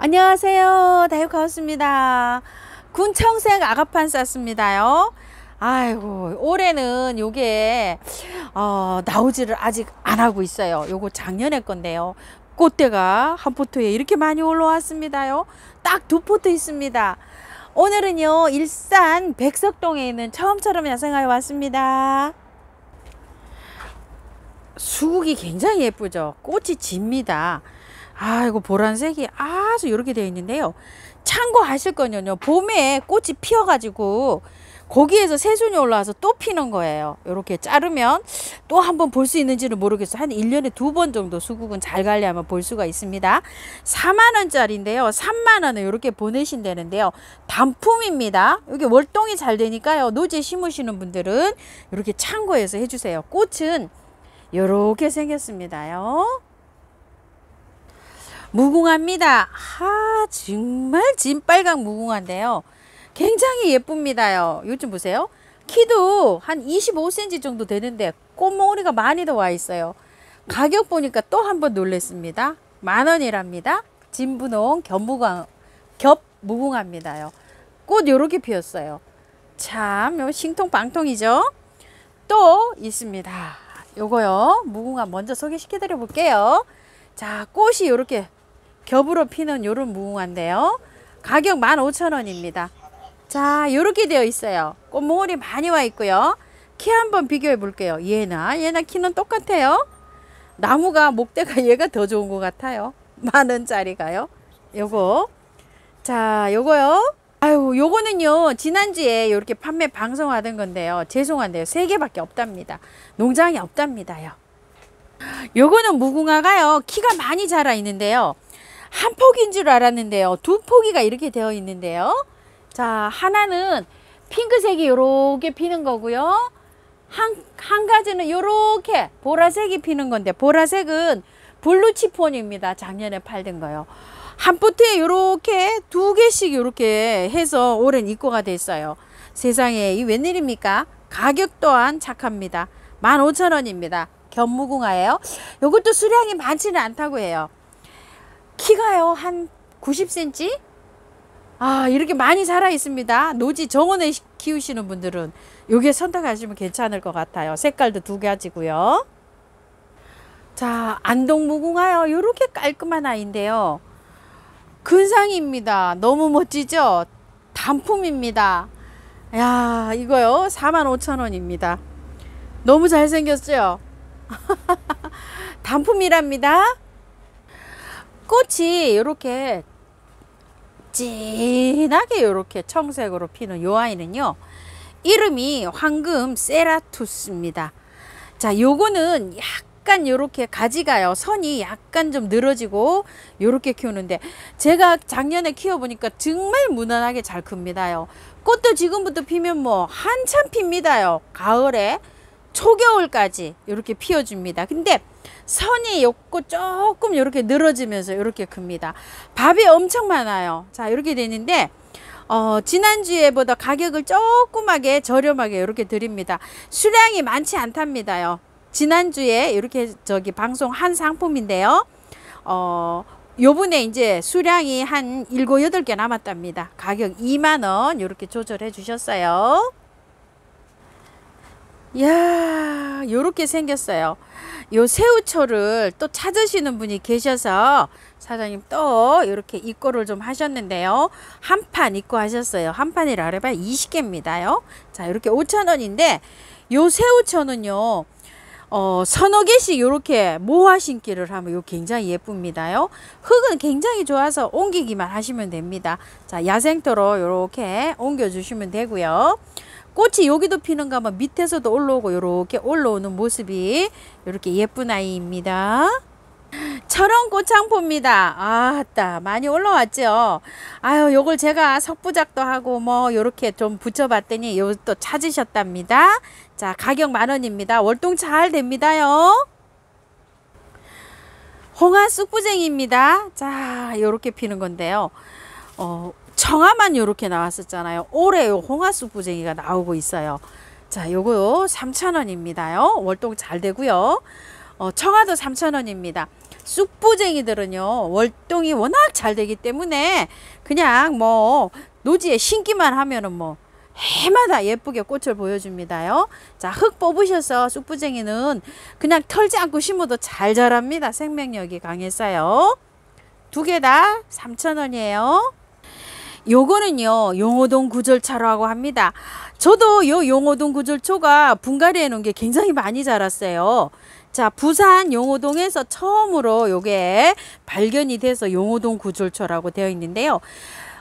안녕하세요. 다육하우스입니다. 군청색 아가판 쌌습니다요. 아이고, 올해는 요게 나오지를 아직 안 하고 있어요. 요거 작년에 건데요. 꽃대가 한 포트에 이렇게 많이 올라왔습니다요. 딱 2포트 있습니다. 오늘은요, 일산 백석동에 있는 처음처럼 야생화에 왔습니다. 수국이 굉장히 예쁘죠. 꽃이 집니다. 아이고, 보라색이 아주 이렇게 되어 있는데요. 참고하실 거는요, 봄에 꽃이 피어가지고 거기에서 새순이 올라와서 또 피는 거예요. 이렇게 자르면 또 한번 볼 수 있는지는 모르겠어요. 한 1년에 2번 정도 수국은 잘 관리하면 볼 수가 있습니다. 4만원짜리인데요. 3만원을 이렇게 보내신다는데요. 단품입니다. 여기 월동이 잘 되니까요. 노지에 심으시는 분들은 이렇게 참고해서 해주세요. 꽃은 이렇게 생겼습니다요. 무궁화입니다. 정말 진빨강 무궁화인데요. 굉장히 예쁩니다요. 요즘 보세요. 키도 한 25cm 정도 되는데 꽃몽우리가 많이 더 와 있어요. 가격 보니까 또 한 번 놀랬습니다. 10,000원이랍니다. 진분홍 겹무궁화입니다요. 꽃 요렇게 피었어요. 참 신통방통이죠. 또 있습니다. 요거요. 무궁화 먼저 소개시켜 드려 볼게요. 자, 꽃이 요렇게 겹으로 피는 요런 무궁화인데요. 가격 15,000원입니다. 자, 요렇게 되어 있어요. 꽃몽울이 많이 와 있고요. 키 한번 비교해 볼게요. 얘나 키는 똑같아요. 나무가 목대가 얘가 더 좋은 것 같아요. 10,000원짜리가요. 요거. 자, 요거요. 아유, 요거는요, 지난주에 이렇게 판매 방송하던 건데요. 죄송한데요. 3개밖에 없답니다. 농장에 없답니다요. 요거는 무궁화가요, 키가 많이 자라 있는데요. 한 폭인 줄 알았는데요. 2포기가 이렇게 되어 있는데요. 자, 하나는 핑크색이 요렇게 피는 거고요. 한 가지는 요렇게 보라색이 피는 건데, 보라색은 블루치폰입니다. 작년에 팔던 거요. 한 포트에 요렇게 2개씩 요렇게 해서 올해는 입고가 됐어요. 세상에, 이 웬일입니까? 가격 또한 착합니다. 15,000원입니다. 겹무궁화예요. 요것도 수량이 많지는 않다고 해요. 키가요, 한 90cm? 이렇게 많이 자라 있습니다. 노지 정원에 키우시는 분들은 요게 선택하시면 괜찮을 것 같아요. 색깔도 2가지고요. 자, 안동무궁화요. 요렇게 깔끔한 아이인데요. 근상입니다. 너무 멋지죠? 단품입니다. 야, 이거요. 45,000원입니다. 너무 잘생겼죠? 단품이랍니다. 꽃이 이렇게 진하게 이렇게 청색으로 피는 요 아이는요, 이름이 황금 세라투스입니다. 자, 요거는 약간 요렇게 가지가요, 선이 약간 좀 늘어지고 요렇게 키우는데, 제가 작년에 키워보니까 정말 무난하게 잘 큽니다요. 꽃도 지금부터 피면 뭐 한참 핍니다요. 가을에 초겨울까지 이렇게 피워줍니다. 근데 선이 요거 조금 이렇게 늘어지면서 이렇게 큽니다. 밥이 엄청 많아요. 자, 이렇게 되는데 지난주에보다 가격을 조그맣게 저렴하게 이렇게 드립니다. 수량이 많지 않답니다요. 지난주에 이렇게 방송한 상품인데요. 요번에 이제 수량이 한 7, 8개 남았답니다. 가격 20,000원 이렇게 조절해 주셨어요. 이야, 요렇게 생겼어요. 요 새우초를 또 찾으시는 분이 계셔서 사장님 또 이렇게 입고를 좀 하셨는데요. 한 판 입고 하셨어요. 한 판이라 그래봐야 20개입니다요. 자, 이렇게 5,000원인데 요 새우초는요, 서너 개씩 이렇게 모아 심기를 하면 요 굉장히 예쁩니다요. 흙은 굉장히 좋아서 옮기기만 하시면 됩니다. 자, 야생토로 이렇게 옮겨 주시면 되고요. 꽃이 여기도 피는가 하면 밑에서도 올라오고 이렇게 올라오는 모습이 이렇게 예쁜 아이입니다. 철원 꽃창포입니다. 아따, 많이 올라왔죠. 아유, 요걸 제가 석부작도 하고 뭐 요렇게 좀 붙여봤더니 요것도 찾으셨답니다. 자, 가격 10,000원입니다. 월동 잘 됩니다요. 홍화 쑥부쟁이입니다. 자, 요렇게 피는 건데요. 청아만 요렇게 나왔었잖아요. 올해 요 홍화쑥부쟁이가 나오고 있어요. 자, 요거 3,000원입니다요. 월동 잘 되고요. 청아도 3,000원입니다. 쑥부쟁이들은요 월동이 워낙 잘 되기 때문에 그냥 뭐 노지에 심기만 하면은 뭐 해마다 예쁘게 꽃을 보여줍니다요. 자, 흙 뽑으셔서 쑥부쟁이는 그냥 털지 않고 심어도 잘 자랍니다. 생명력이 강해서요. 두 개 다 3,000원이에요. 요거는요 용호동 구절차라고 합니다. 저도 요 용호동 구절초가 분갈이 해 놓은 게 굉장히 많이 자랐어요. 자, 부산 용호동에서 처음으로 요게 발견이 돼서 용호동 구절초라고 되어 있는데요.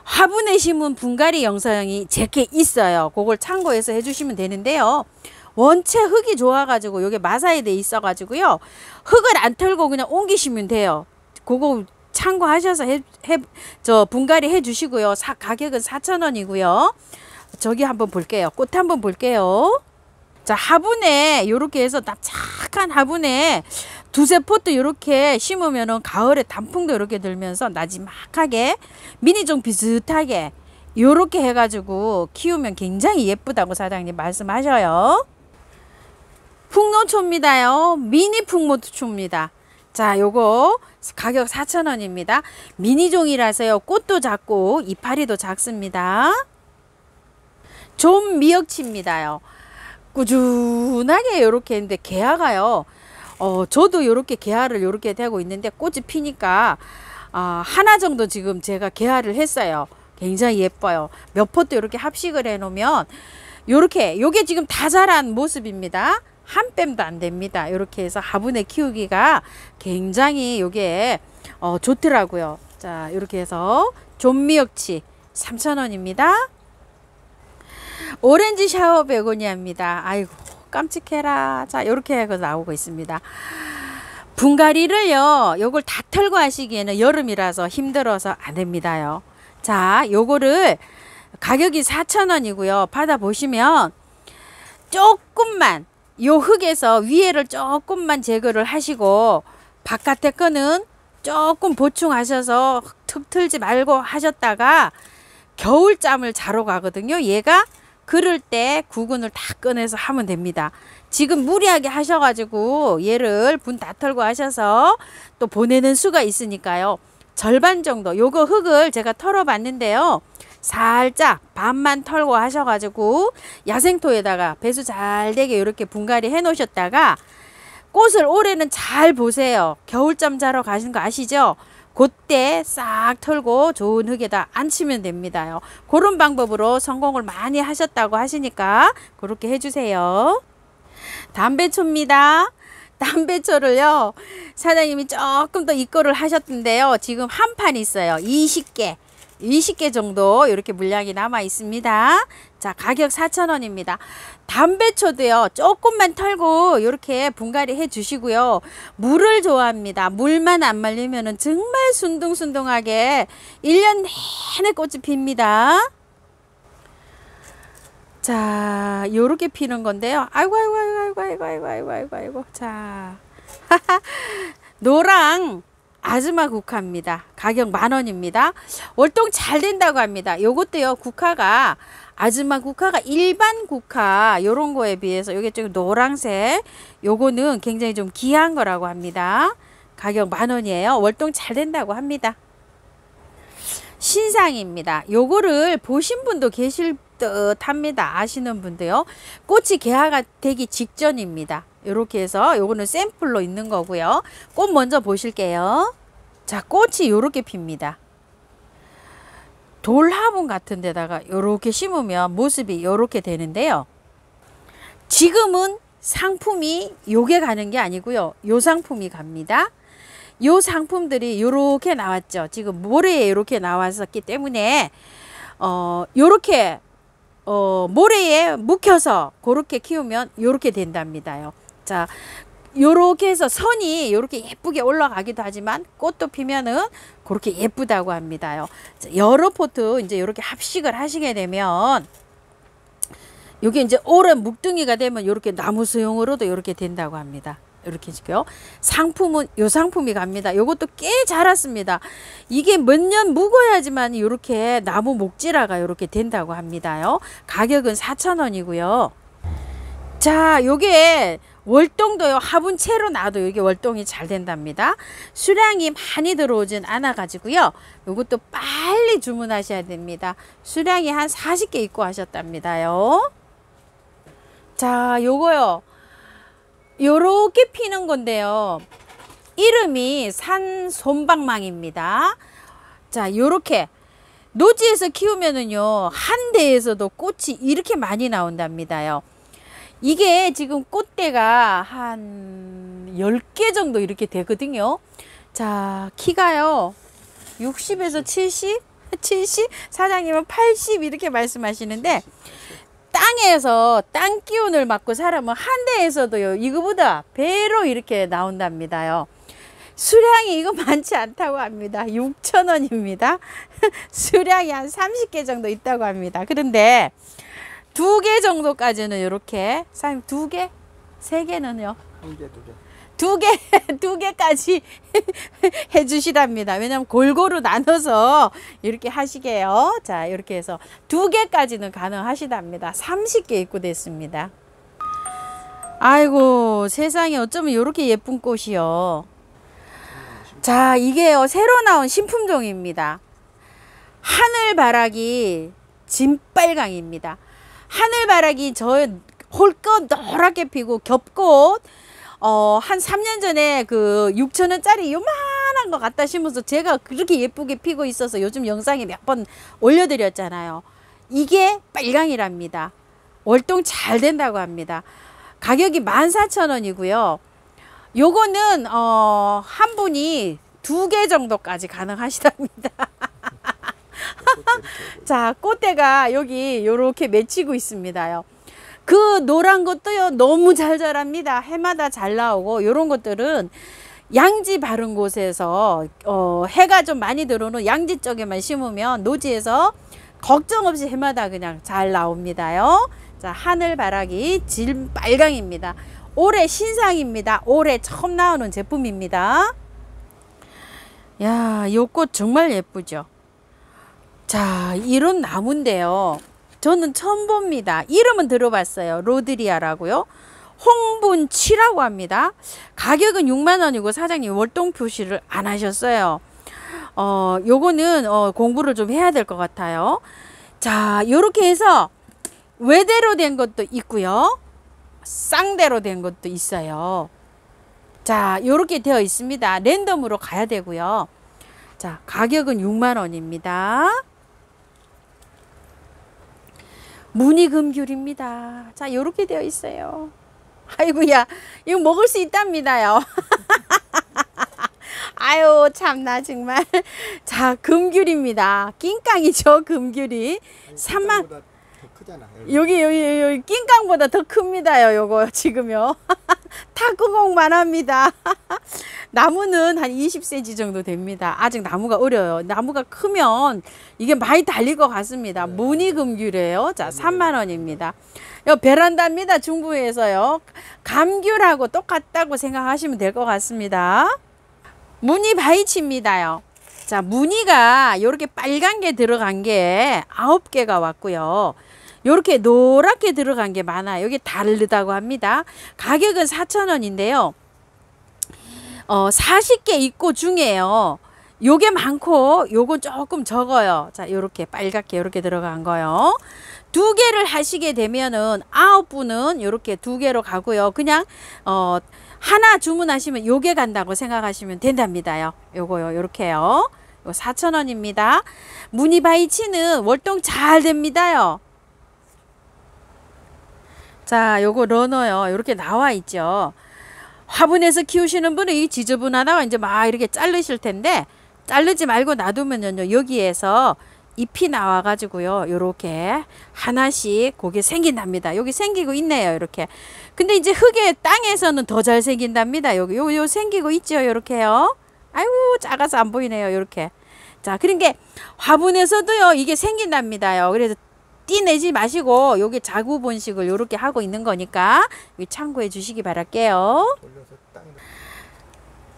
화분에 심은 분갈이 영상이 제게 있어요. 그걸 참고해서 해주시면 되는데요. 원체 흙이 좋아가지고 요게 마사에 돼 있어가지고요. 흙을 안 털고 그냥 옮기시면 돼요. 그거 참고하셔서 분갈이 해주시고요. 가격은 4,000원이고요. 저기 한번 볼게요. 꽃 한번 볼게요. 자, 화분에 요렇게 해서 납작한 화분에 두세 포트 이렇게 심으면은 가을에 단풍도 이렇게 들면서 나지막하게 미니종 비슷하게 요렇게 해가지고 키우면 굉장히 예쁘다고 사장님 말씀하셔요. 풍노초입니다요. 미니 풍노초입니다. 자, 요거 가격 4,000원입니다. 미니종이라서요. 꽃도 작고 이파리도 작습니다. 좀 미역치입니다요. 꾸준하게 요렇게 했는데 개화가요. 저도 요렇게 개화를 요렇게 되고 있는데 꽃이 피니까 하나 정도 지금 제가 개화를 했어요. 굉장히 예뻐요. 몇 포트 이렇게 합식을 해 놓으면 요렇게 요게 지금 다 자란 모습입니다. 한 뺨도 안 됩니다. 이렇게 해서 화분에 키우기가 굉장히 요게 좋더라고요. 자, 이렇게 해서 존미역치 3,000원입니다. 오렌지 샤워 베고니아입니다. 아이고 깜찍해라. 자, 이렇게 해서 나오고 있습니다. 분갈이를요 요걸 다 털고 하시기에는 여름이라서 힘들어서 안 됩니다요. 자, 요거를 가격이 4,000원이고요 받아보시면 조금만 요 흙에서 위에를 조금만 제거를 하시고 바깥에 거는 조금 보충하셔서 흙 틀지 말고 하셨다가 겨울잠을 자러 가거든요. 얘가 그럴 때 구근을 다 꺼내서 하면 됩니다. 지금 무리하게 하셔가지고 얘를 분 다 털고 하셔서 또 보내는 수가 있으니까요. 절반 정도 요거 흙을 제가 털어봤는데요. 살짝 반만 털고 하셔가지고 야생토에다가 배수 잘 되게 이렇게 분갈이 해 놓으셨다가 꽃을 올해는 잘 보세요. 겨울잠 자러 가시는 거 아시죠? 그때 싹 털고 좋은 흙에다 앉히면 됩니다요. 그런 방법으로 성공을 많이 하셨다고 하시니까 그렇게 해주세요. 담배초입니다. 담배초를요 사장님이 조금 더 입고를 하셨던데요. 지금 한 판 있어요. 20개 정도 이렇게 물량이 남아 있습니다. 자, 가격 4,000원입니다. 담배초도요 조금만 털고 이렇게 분갈이 해 주시고요. 물을 좋아합니다. 물만 안 말리면은 정말 순둥순둥하게 1년 내내 꽃이 핍니다. 자, 요렇게 피는 건데요. 아이고. 자, 노랑 아즈마 국화입니다. 가격 10,000원입니다. 월동 잘 된다고 합니다. 요것도요, 국화가 아즈마 국화가 일반 국화 요런 거에 비해서 요게 좀 노란색 요거는 굉장히 좀 귀한 거라고 합니다. 가격 10,000원이에요. 월동 잘 된다고 합니다. 신상입니다. 요거를 보신 분도 계실 듯 합니다. 아시는 분도요. 꽃이 개화가 되기 직전입니다. 요렇게 해서 요거는 샘플로 있는 거고요. 꽃 먼저 보실게요. 자, 꽃이 요렇게 핍니다. 돌화분 같은 데다가 요렇게 심으면 모습이 요렇게 되는데요. 지금은 상품이 요게 가는 게 아니고요. 요 상품이 갑니다. 요 상품들이 요렇게 나왔죠. 지금 모래에 요렇게 나왔었기 때문에 요렇게 모래에 묵혀서 그렇게 키우면 요렇게 된답니다요. 자, 요렇게 해서 선이 요렇게 예쁘게 올라가기도 하지만 꽃도 피면은 그렇게 예쁘다고 합니다요. 여러 포트 이제 요렇게 합식을 하시게 되면 요게 이제 오랜 묵둥이가 되면 요렇게 나무 수용으로도 요렇게 된다고 합니다. 이렇게 지고요. 상품은 요 상품이 갑니다. 요것도 꽤 자랐습니다. 이게 몇 년 묵어야지만 요렇게 나무 목질화가 요렇게 된다고 합니다요. 가격은 4,000원이고요. 자, 요게 월동도요, 화분 채로 놔도 이게 월동이 잘 된답니다. 수량이 많이 들어오진 않아 가지고요, 요것도 빨리 주문하셔야 됩니다. 수량이 한 40개 있고 하셨답니다요. 자, 요거요, 요렇게 피는 건데요, 이름이 산솜방망입니다. 자, 요렇게 노지에서 키우면은요, 한 대에서도 꽃이 이렇게 많이 나온답니다요. 이게 지금 꽃대가 한 10개 정도 이렇게 되거든요. 자, 키가요 60에서 70? 70? 사장님은 80 이렇게 말씀하시는데, 땅에서 땅 기운을 맡고 살아면 한 대에서도요, 이거보다 배로 이렇게 나온답니다요. 수량이 이거 많지 않다고 합니다. 6,000원입니다. 수량이 한 30개 정도 있다고 합니다. 그런데 2개 정도까지는 이렇게, 사장님 2개? 3개는요? 1개, 2개, 2개까지 해주시랍니다. 왜냐면 골고루 나눠서 이렇게 하시게요. 자, 이렇게 해서 2개까지는 가능하시답니다. 30개 입고 됐습니다. 아이고, 세상에, 어쩌면 이렇게 예쁜 꽃이요. 자, 이게요, 새로 나온 신품종입니다. 하늘바라기 진빨강입니다. 하늘바라기 저 홀꽃 노랗게 피고 겹꽃, 한 3년 전에 그 6,000원짜리 요만한 거 갖다 심어서 제가 그렇게 예쁘게 피고 있어서 요즘 영상에 몇 번 올려드렸잖아요. 이게 빨강이랍니다. 월동 잘 된다고 합니다. 가격이 14,000원이고요. 요거는 한 분이 2개 정도까지 가능하시답니다. 자, 꽃대가 여기 요렇게 맺히고 있습니다요. 그 노란 것도요, 너무 잘 자랍니다. 해마다 잘 나오고, 요런 것들은 양지 바른 곳에서 해가 좀 많이 들어오는 양지 쪽에만 심으면 노지에서 걱정 없이 해마다 그냥 잘 나옵니다요. 자, 하늘바라기 진빨강입니다. 올해 신상입니다. 올해 처음 나오는 제품입니다. 야, 요 꽃 정말 예쁘죠. 자, 이런 나무인데요, 저는 처음 봅니다. 이름은 들어봤어요. 로드리아라고요. 홍분치라고 합니다. 가격은 6만원이고 사장님 월동 표시를 안 하셨어요. 요거는 공부를 좀 해야 될 것 같아요. 자, 요렇게 해서 외대로 된 것도 있고요, 쌍대로 된 것도 있어요. 자, 요렇게 되어 있습니다. 랜덤으로 가야 되고요. 자, 가격은 6만원입니다. 무늬금귤입니다. 자, 요렇게 되어 있어요. 아이고야, 이거 먹을 수 있답니다요. 아유, 참나 정말. 자, 금귤입니다. 낑깡이죠, 금귤이. 3만. 더 크잖아. 여기 낑깡보다 더 큽니다요. 요거 지금요. 탁구공만 합니다. 나무는 한 20cm 정도 됩니다. 아직 나무가 어려요. 나무가 크면 이게 많이 달릴 것 같습니다. 무늬금귤이에요. 자, 3만원입니다. 요 베란다입니다. 중부에서요. 감귤하고 똑같다고 생각하시면 될 것 같습니다. 무늬 바이치입니다요. 자, 무늬가 요렇게 빨간 게 들어간 게 9개가 왔고요. 요렇게 노랗게 들어간 게 많아요. 여기 다르다고 합니다. 가격은 4,000원인데요. 40개 있고 중에요, 요게 많고 요건 조금 적어요. 자, 요렇게 빨갛게 요렇게 들어간 거요. 2개를 하시게 되면은 9분은 요렇게 2개로 가고요. 그냥 하나 주문하시면 요게 간다고 생각하시면 된답니다요. 요거요, 요렇게요. 요 4,000원입니다. 무늬바이치는 월동 잘 됩니다요. 자, 요거 러너요. 이렇게 나와 있죠. 화분에서 키우시는 분은 이 지저분하다가 이제 막 이렇게 자르실 텐데, 자르지 말고 놔두면요, 여기에서 잎이 나와 가지고요, 요렇게 하나씩 그게 생긴답니다. 여기 생기고 있네요, 이렇게. 근데 이제 흙에 땅에서는 더 잘 생긴답니다. 여기 요 생기고 있죠, 요렇게요. 아이고, 작아서 안 보이네요, 요렇게. 자, 그러니까 화분에서도요, 이게 생긴답니다요. 그래서 띠내지 마시고 여기 자구 번식을 요렇게 하고 있는 거니까 참고해 주시기 바랄게요.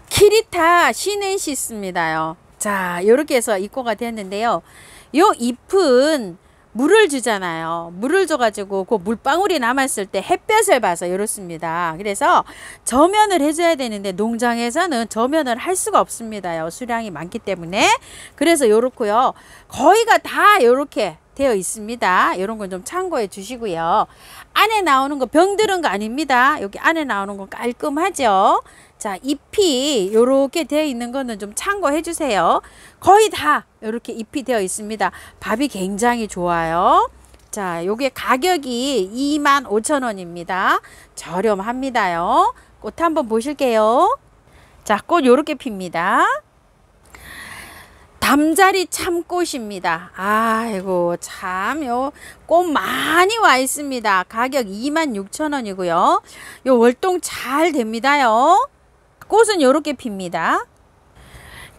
키리타 시넨시스입니다요. 자, 요렇게 해서 입고가 됐는데요. 요 잎은 물을 주잖아요. 물을 줘가지고 그 물방울이 남았을 때 햇볕을 봐서 이렇습니다. 그래서 저면을 해줘야 되는데 농장에서는 저면을 할 수가 없습니다. 수량이 많기 때문에. 그래서 요렇고요. 거의가 다 요렇게 되어 있습니다. 이런 건 좀 참고해 주시고요. 안에 나오는 거 병 들은 거 아닙니다. 여기 안에 나오는 건 깔끔하죠. 자, 잎이 요렇게 되어 있는 거는 좀 참고해 주세요. 거의 다 이렇게 잎이 되어 있습니다. 밥이 굉장히 좋아요. 자, 요게 가격이 25,000원입니다. 저렴합니다요. 꽃 한번 보실게요. 자, 꽃 요렇게 핍니다. 담자리 참꽃입니다. 아이고 참 요 꽃 많이 와 있습니다. 가격 26,000원이고요. 요 월동 잘 됩니다요. 꽃은 요렇게 핍니다.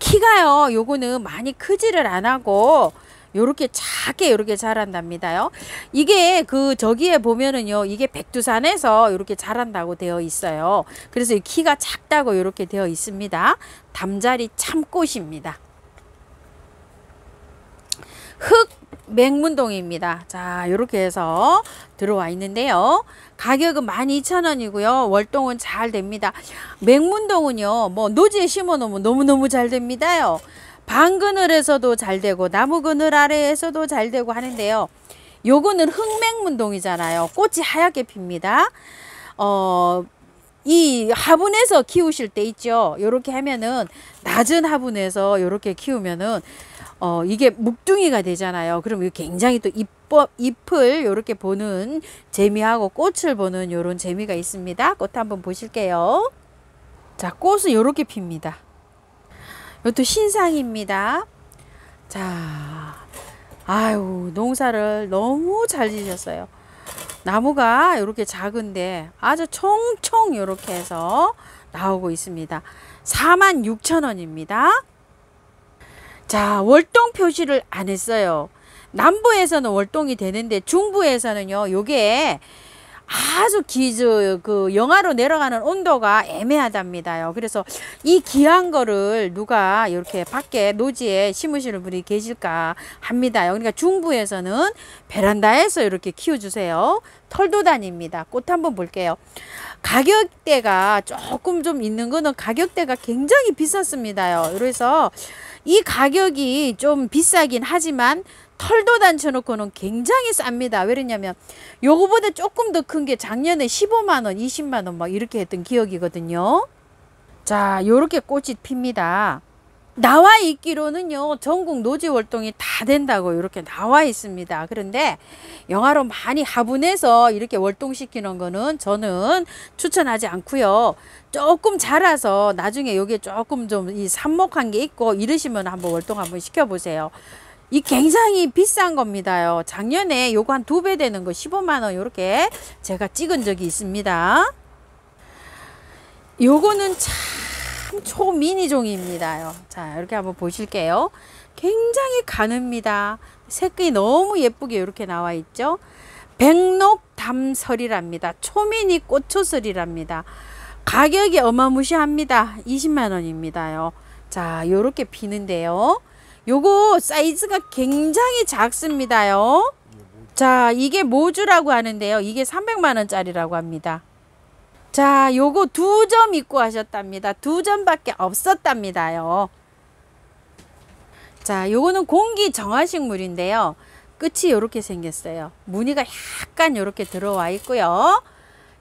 키가요 요거는 많이 크지를 안 하고 요렇게 작게 요렇게 자란답니다요. 이게 그 저기에 보면은요 이게 백두산에서 요렇게 자란다고 되어 있어요. 그래서 이 키가 작다고 요렇게 되어 있습니다. 담자리 참꽃입니다. 흑 맹문동입니다. 자, 이렇게 해서 들어와 있는데요. 가격은 12,000원이고요. 월동은 잘 됩니다. 맹문동은요, 뭐 노지에 심어 놓으면 너무너무 잘 됩니다요. 방그늘에서도 잘 되고 나무 그늘 아래에서도 잘 되고 하는데요. 요거는 흑맹문동이잖아요. 꽃이 하얗게 핍니다. 이 화분에서 키우실 때 있죠. 요렇게 하면은 낮은 화분에서 요렇게 키우면은 이게 묵둥이가 되잖아요. 그럼 이게 굉장히 또 잎을 이렇게 보는 재미하고 꽃을 보는 이런 재미가 있습니다. 꽃 한번 보실게요. 자, 꽃은 이렇게 핍니다. 이것도 신상입니다. 자, 아유, 농사를 너무 잘 지셨어요. 나무가 이렇게 작은데 아주 총총 이렇게 해서 나오고 있습니다. 46,000원입니다. 자, 월동 표시를 안 했어요. 남부에서는 월동이 되는데 중부에서는요, 요게 아주 그 영하로 내려가는 온도가 애매하답니다요. 그래서 이 귀한 거를 누가 이렇게 밖에 노지에 심으시는 분이 계실까 합니다요. 그러니까 중부에서는 베란다에서 이렇게 키워주세요. 털도단입니다. 꽃 한번 볼게요. 가격대가 조금 좀 있는 거는 가격대가 굉장히 비쌌습니다요. 그래서 이 가격이 좀 비싸긴 하지만 털도단 쳐놓고는 굉장히 쌉니다. 왜냐면 요거보다 조금 더 큰 게 작년에 15만원, 20만원 막 이렇게 했던 기억이거든요. 자, 요렇게 꽃이 핍니다. 나와 있기로는요, 전국 노지 월동이 다 된다고 이렇게 나와 있습니다. 그런데 영하로 많이 화분해서 이렇게 월동시키는 거는 저는 추천하지 않고요. 조금 자라서 나중에 요게 조금 좀 이 삽목한 게 있고 이러시면 한번 월동 한번 시켜보세요. 이 굉장히 비싼 겁니다요. 작년에 요거 한 2배 되는 거 15만원 요렇게 제가 찍은 적이 있습니다. 요거는 참 초미니종입니다. 자, 이렇게 한번 보실게요. 굉장히 가늡니다. 색이 너무 예쁘게 이렇게 나와 있죠. 백록담설이랍니다. 초미니 꽃초설이랍니다. 가격이 어마무시합니다. 20만원입니다요. 자, 요렇게 피는데요. 요거 사이즈가 굉장히 작습니다요. 자, 이게 모주라고 하는데요. 이게 300만원짜리라고 합니다. 자, 요거 2점 입고 하셨답니다. 2점밖에 없었답니다요. 자, 요거는 공기 정화식물인데요. 끝이 요렇게 생겼어요. 무늬가 약간 요렇게 들어와 있고요.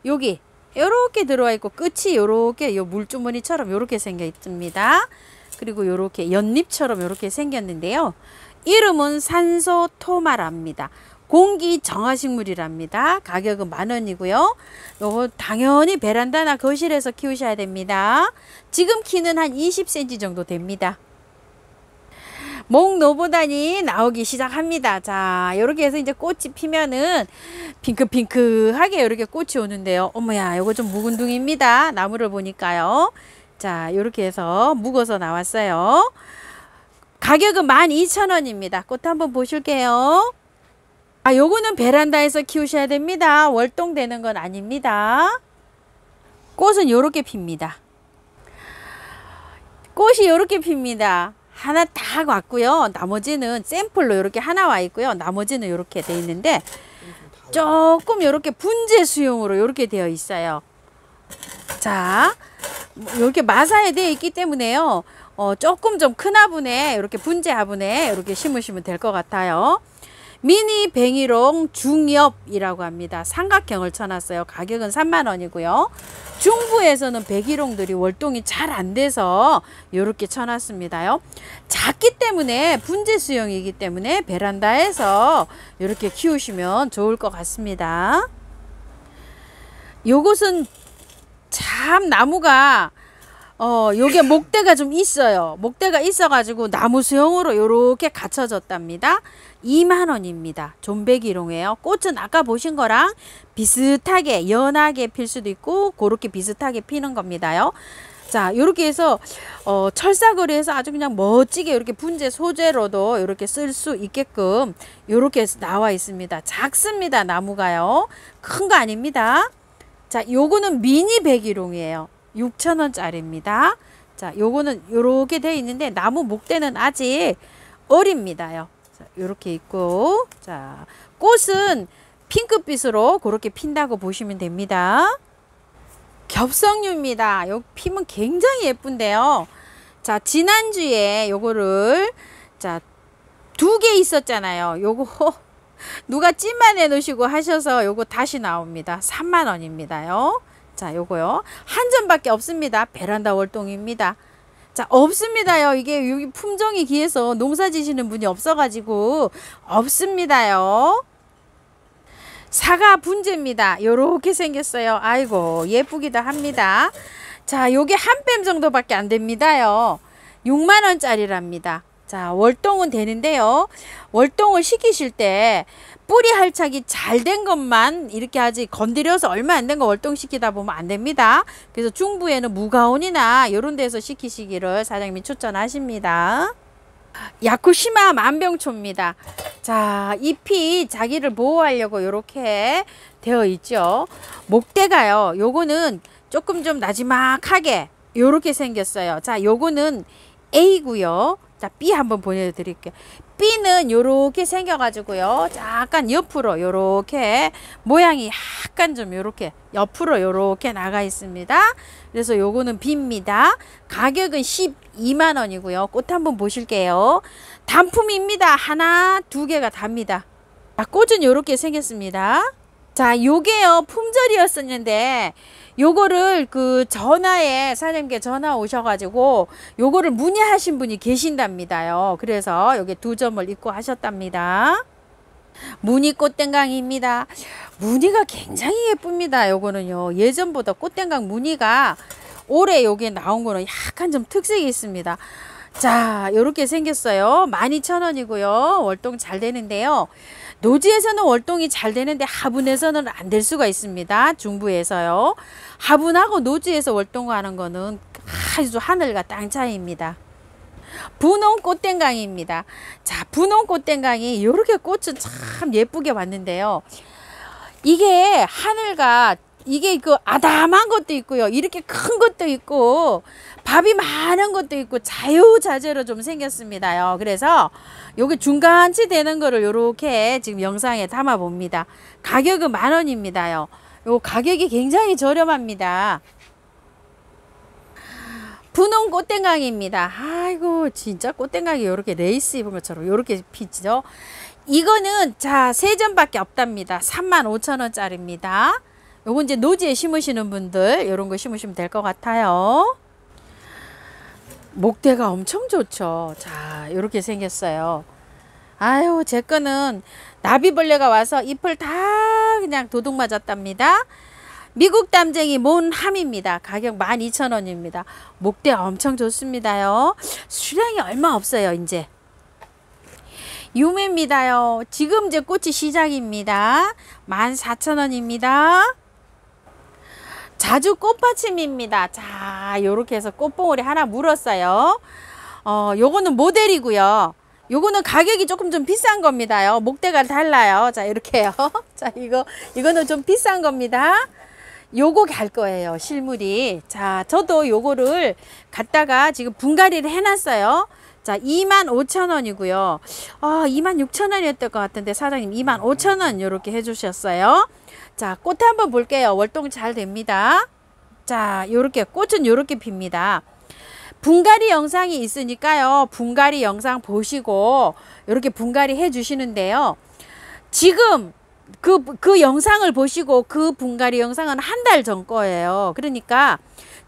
여기 요렇게 들어와 있고 끝이 요렇게 요 물주머니처럼 요렇게 생겨 있습니다. 그리고 요렇게 연잎처럼 요렇게 생겼는데요. 이름은 산소토마랍니다. 공기 정화식물이랍니다. 가격은 10,000원이고요. 요거 당연히 베란다나 거실에서 키우셔야 됩니다. 지금 키는 한 20cm 정도 됩니다. 목노보단이 나오기 시작합니다. 자, 요렇게 해서 이제 꽃이 피면은 핑크핑크하게 이렇게 꽃이 오는데요. 어머야, 요거 좀 묵은둥입니다. 나무를 보니까요. 자, 요렇게 해서 묵어서 나왔어요. 가격은 12,000원입니다. 꽃 한번 보실게요. 아, 요거는 베란다에서 키우셔야 됩니다. 월동되는 건 아닙니다. 꽃은 요렇게 핍니다. 꽃이 요렇게 핍니다. 하나 딱 왔고요. 나머지는 샘플로 이렇게 하나 와 있고요. 나머지는 이렇게 돼 있는데 조금 이렇게 분재 수용으로 이렇게 되어 있어요. 자, 이렇게 마사에 되어 있기 때문에요. 조금 좀 큰 화분에 이렇게 분재 화분에 이렇게 심으시면 될 것 같아요. 미니 뱅이롱 중엽이라고 합니다. 삼각형을 쳐놨어요. 가격은 30,000원이고요. 중부에서는 백일홍들이 월동이 잘 안 돼서 이렇게 쳐놨습니다요. 작기 때문에 분재 수용이기 때문에 베란다에서 이렇게 키우시면 좋을 것 같습니다. 요것은 참 나무가 요게 목대가 좀 있어요. 목대가 있어 가지고 나무 수용으로 이렇게 갖춰졌답니다. 20,000원입니다. 존백일홍이에요. 꽃은 아까 보신 거랑 비슷하게 연하게 필 수도 있고 그렇게 비슷하게 피는 겁니다요. 자, 이렇게 해서 철사거리 해서 아주 그냥 멋지게 이렇게 분재 소재로도 이렇게 쓸 수 있게끔 이렇게 나와 있습니다. 작습니다. 나무가요. 큰 거 아닙니다. 자, 요거는 미니 백일홍이에요. 6,000원짜리입니다. 자, 요거는 요렇게 되어 있는데 나무 목대는 아직 어립니다요. 자, 요렇게 있고, 자, 꽃은 핑크빛으로 그렇게 핀다고 보시면 됩니다. 겹성류입니다. 요 피면 굉장히 예쁜데요. 자, 지난주에 요거를 자, 2개 있었잖아요. 요거 누가 찜만 해 놓으시고 하셔서 요거 다시 나옵니다. 30,000원입니다요. 자, 요거요. 한 점밖에 없습니다. 베란다 월동입니다. 자, 없습니다요. 이게 여기 품종이 귀해서 농사 지시는 분이 없어가지고 없습니다요. 사과 분재입니다. 요렇게 생겼어요. 아이고, 예쁘기도 합니다. 자, 요게 한 뺨 정도밖에 안 됩니다요. 60,000원짜리랍니다. 자, 월동은 되는데요. 월동을 시키실 때 뿌리 할착이 잘 된 것만 이렇게 하지 건드려서 얼마 안 된 거 월동시키다 보면 안 됩니다. 그래서 중부에는 무가온이나 이런 데서 시키시기를 사장님이 추천하십니다. 야쿠시마 만병초입니다. 자, 잎이 자기를 보호하려고 이렇게 되어 있죠. 목대가요. 요거는 조금 좀 나지막하게 요렇게 생겼어요. 자, 요거는 A고요. 자, B 한번 보여드릴게요. B는 요렇게 생겨가지고요. 약간 옆으로 요렇게 모양이 약간 좀 요렇게 옆으로 요렇게 나가 있습니다. 그래서 요거는 B입니다. 가격은 120,000원이고요. 꽃 한번 보실게요. 단품입니다. 하나, 2개가 답니다. 자, 꽃은 요렇게 생겼습니다. 자, 요게요. 품절이었었는데 요거를 그 전화에 사장님께 전화 오셔가지고 요거를 문의하신 분이 계신답니다요. 그래서 여기 2점을 입고 하셨답니다. 무늬 꽃땡강입니다. 무늬가 굉장히 예쁩니다. 요거는요. 예전보다 꽃땡강 무늬가 올해 요게 나온 거는 약간 좀 특색이 있습니다. 자, 요렇게 생겼어요. 12,000원이고요. 월동 잘 되는데요. 노지에서는 월동이 잘 되는데 화분에서는 안 될 수가 있습니다. 중부에서요. 화분하고 노지에서 월동하는 거는 아주 하늘과 땅 차이입니다. 분홍 꽃땡강입니다. 자, 분홍 꽃땡강이 이렇게 꽃은 참 예쁘게 왔는데요. 이게 하늘과 이게 그 아담한 것도 있고요. 이렇게 큰 것도 있고 밥이 많은 것도 있고 자유자재로 좀 생겼습니다요. 그래서 여기 중간치 되는 거를 이렇게 지금 영상에 담아 봅니다. 가격은 10,000원입니다요. 요 가격이 굉장히 저렴합니다. 분홍 꽃땡강입니다. 아이고, 진짜 꽃땡강이 이렇게 레이스 입은 것처럼 이렇게 피죠. 이거는 자, 3점밖에 없답니다. 35,000원짜리입니다. 요거 이제 노지에 심으시는 분들 이런 거 심으시면 될 것 같아요. 목대가 엄청 좋죠. 자, 이렇게 생겼어요. 아유, 제 거는 나비벌레가 와서 잎을 다 그냥 도둑 맞았답니다. 미국 담쟁이 몬함입니다. 가격 12,000원입니다. 목대 엄청 좋습니다요. 수량이 얼마 없어요. 이제 유매입니다요. 지금 이제 꽃이 시작입니다. 14,000원입니다. 자주 꽃받침입니다. 자, 요렇게 해서 꽃봉오리 하나 물었어요. 요거는 모델이고요. 요거는 가격이 조금 좀 비싼 겁니다요. 목대가 달라요. 자, 이렇게요. 자, 이거는 좀 비싼 겁니다. 요거 갈 거예요. 실물이. 자, 저도 요거를 갖다가 지금 분갈이를 해놨어요. 자, 25,000원이고요. 26,000원이었던 것 같은데 사장님 25,000원 이렇게 해주셨어요. 자, 꽃 한번 볼게요. 월동 잘 됩니다. 자, 요렇게 꽃은 요렇게 핍니다. 분갈이 영상이 있으니까요. 분갈이 영상 보시고 이렇게 분갈이 해 주시는데요. 지금 그 영상을 보시고 그 분갈이 영상은 한 달 전 거예요. 그러니까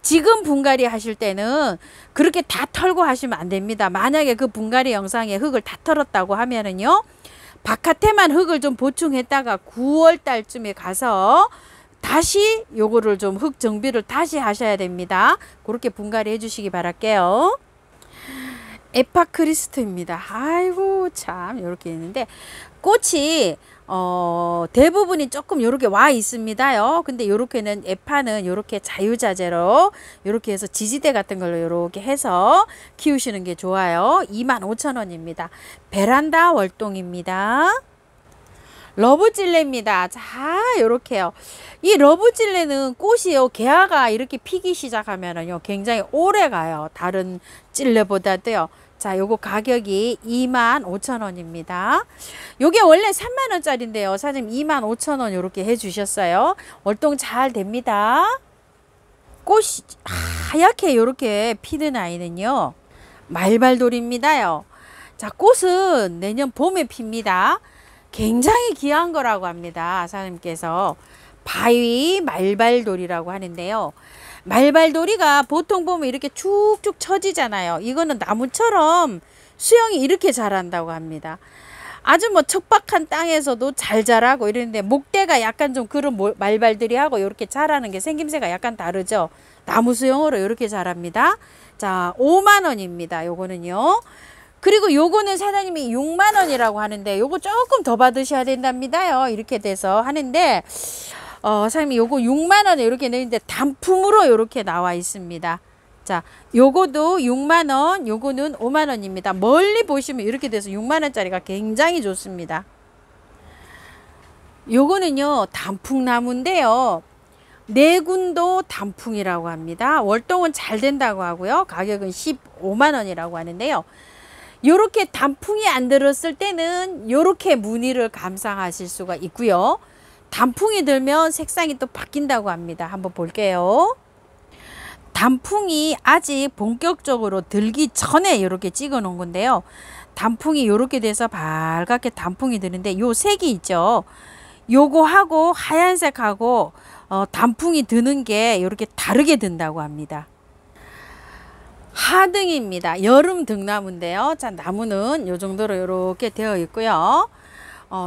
지금 분갈이 하실 때는 그렇게 다 털고 하시면 안 됩니다. 만약에 그 분갈이 영상에 흙을 다 털었다고 하면은요. 바깥에만 흙을 좀 보충했다가 9월 달쯤에 가서 다시 요거를 좀 흙 정비를 다시 하셔야 됩니다. 그렇게 분갈이 해 주시기 바랄게요. 에파크리스트입니다. 아이고 참 이렇게 있는데 꽃이 대부분이 조금 요렇게 와 있습니다요. 근데 요렇게는 에파는 요렇게 자유자재로 요렇게 해서 지지대 같은 걸로 요렇게 해서 키우시는 게 좋아요. 25,000원입니다. 베란다 월동입니다. 러브찔레입니다. 자, 요렇게요. 이 러브찔레는 꽃이요, 개화가 이렇게 피기 시작하면은요, 굉장히 오래 가요. 다른 찔레보다도요. 자, 요거 가격이 25,000원입니다. 요게 원래 30,000원짜리인데요. 사장님 25,000원 요렇게 해주셨어요. 월동 잘 됩니다. 꽃이 하얗게 요렇게 피는 아이는요, 말발돌입니다요. 자, 꽃은 내년 봄에 핍니다. 굉장히 귀한 거라고 합니다. 사장님께서 바위 말발돌이라고 하는데요. 말발돌이가 보통 보면 이렇게 쭉쭉 처지잖아요. 이거는 나무처럼 수영이 이렇게 자란다고 합니다. 아주 뭐 척박한 땅에서도 잘 자라고 이러는데 목대가 약간 좀 그런 말발들이하고 이렇게 자라는 게 생김새가 약간 다르죠. 나무 수영으로 이렇게 자랍니다. 자, 5만원입니다. 요거는요. 그리고 요거는 사장님이 6만원이라고 하는데 요거 조금 더 받으셔야 된답니다요. 이렇게 돼서 하는데 사장님이 요거 6만원에 이렇게 내는데 단품으로 이렇게 나와 있습니다. 자, 요거도 6만원, 요거는 5만원입니다. 멀리 보시면 이렇게 돼서 6만원짜리가 굉장히 좋습니다. 요거는요 단풍나무인데요. 내군도 단풍이라고 합니다. 월동은 잘 된다고 하고요. 가격은 15만원이라고 하는데요. 요렇게 단풍이 안 들었을 때는 요렇게 무늬를 감상하실 수가 있고요. 단풍이 들면 색상이 또 바뀐다고 합니다. 한번 볼게요. 단풍이 아직 본격적으로 들기 전에 이렇게 찍어 놓은 건데요. 단풍이 이렇게 돼서 밝게 단풍이 드는데 요 색이 있죠. 요거하고 하얀색하고 단풍이 드는 게 이렇게 다르게 든다고 합니다. 하등입니다. 여름 등나무인데요. 자, 나무는 요 정도로 이렇게 되어 있고요.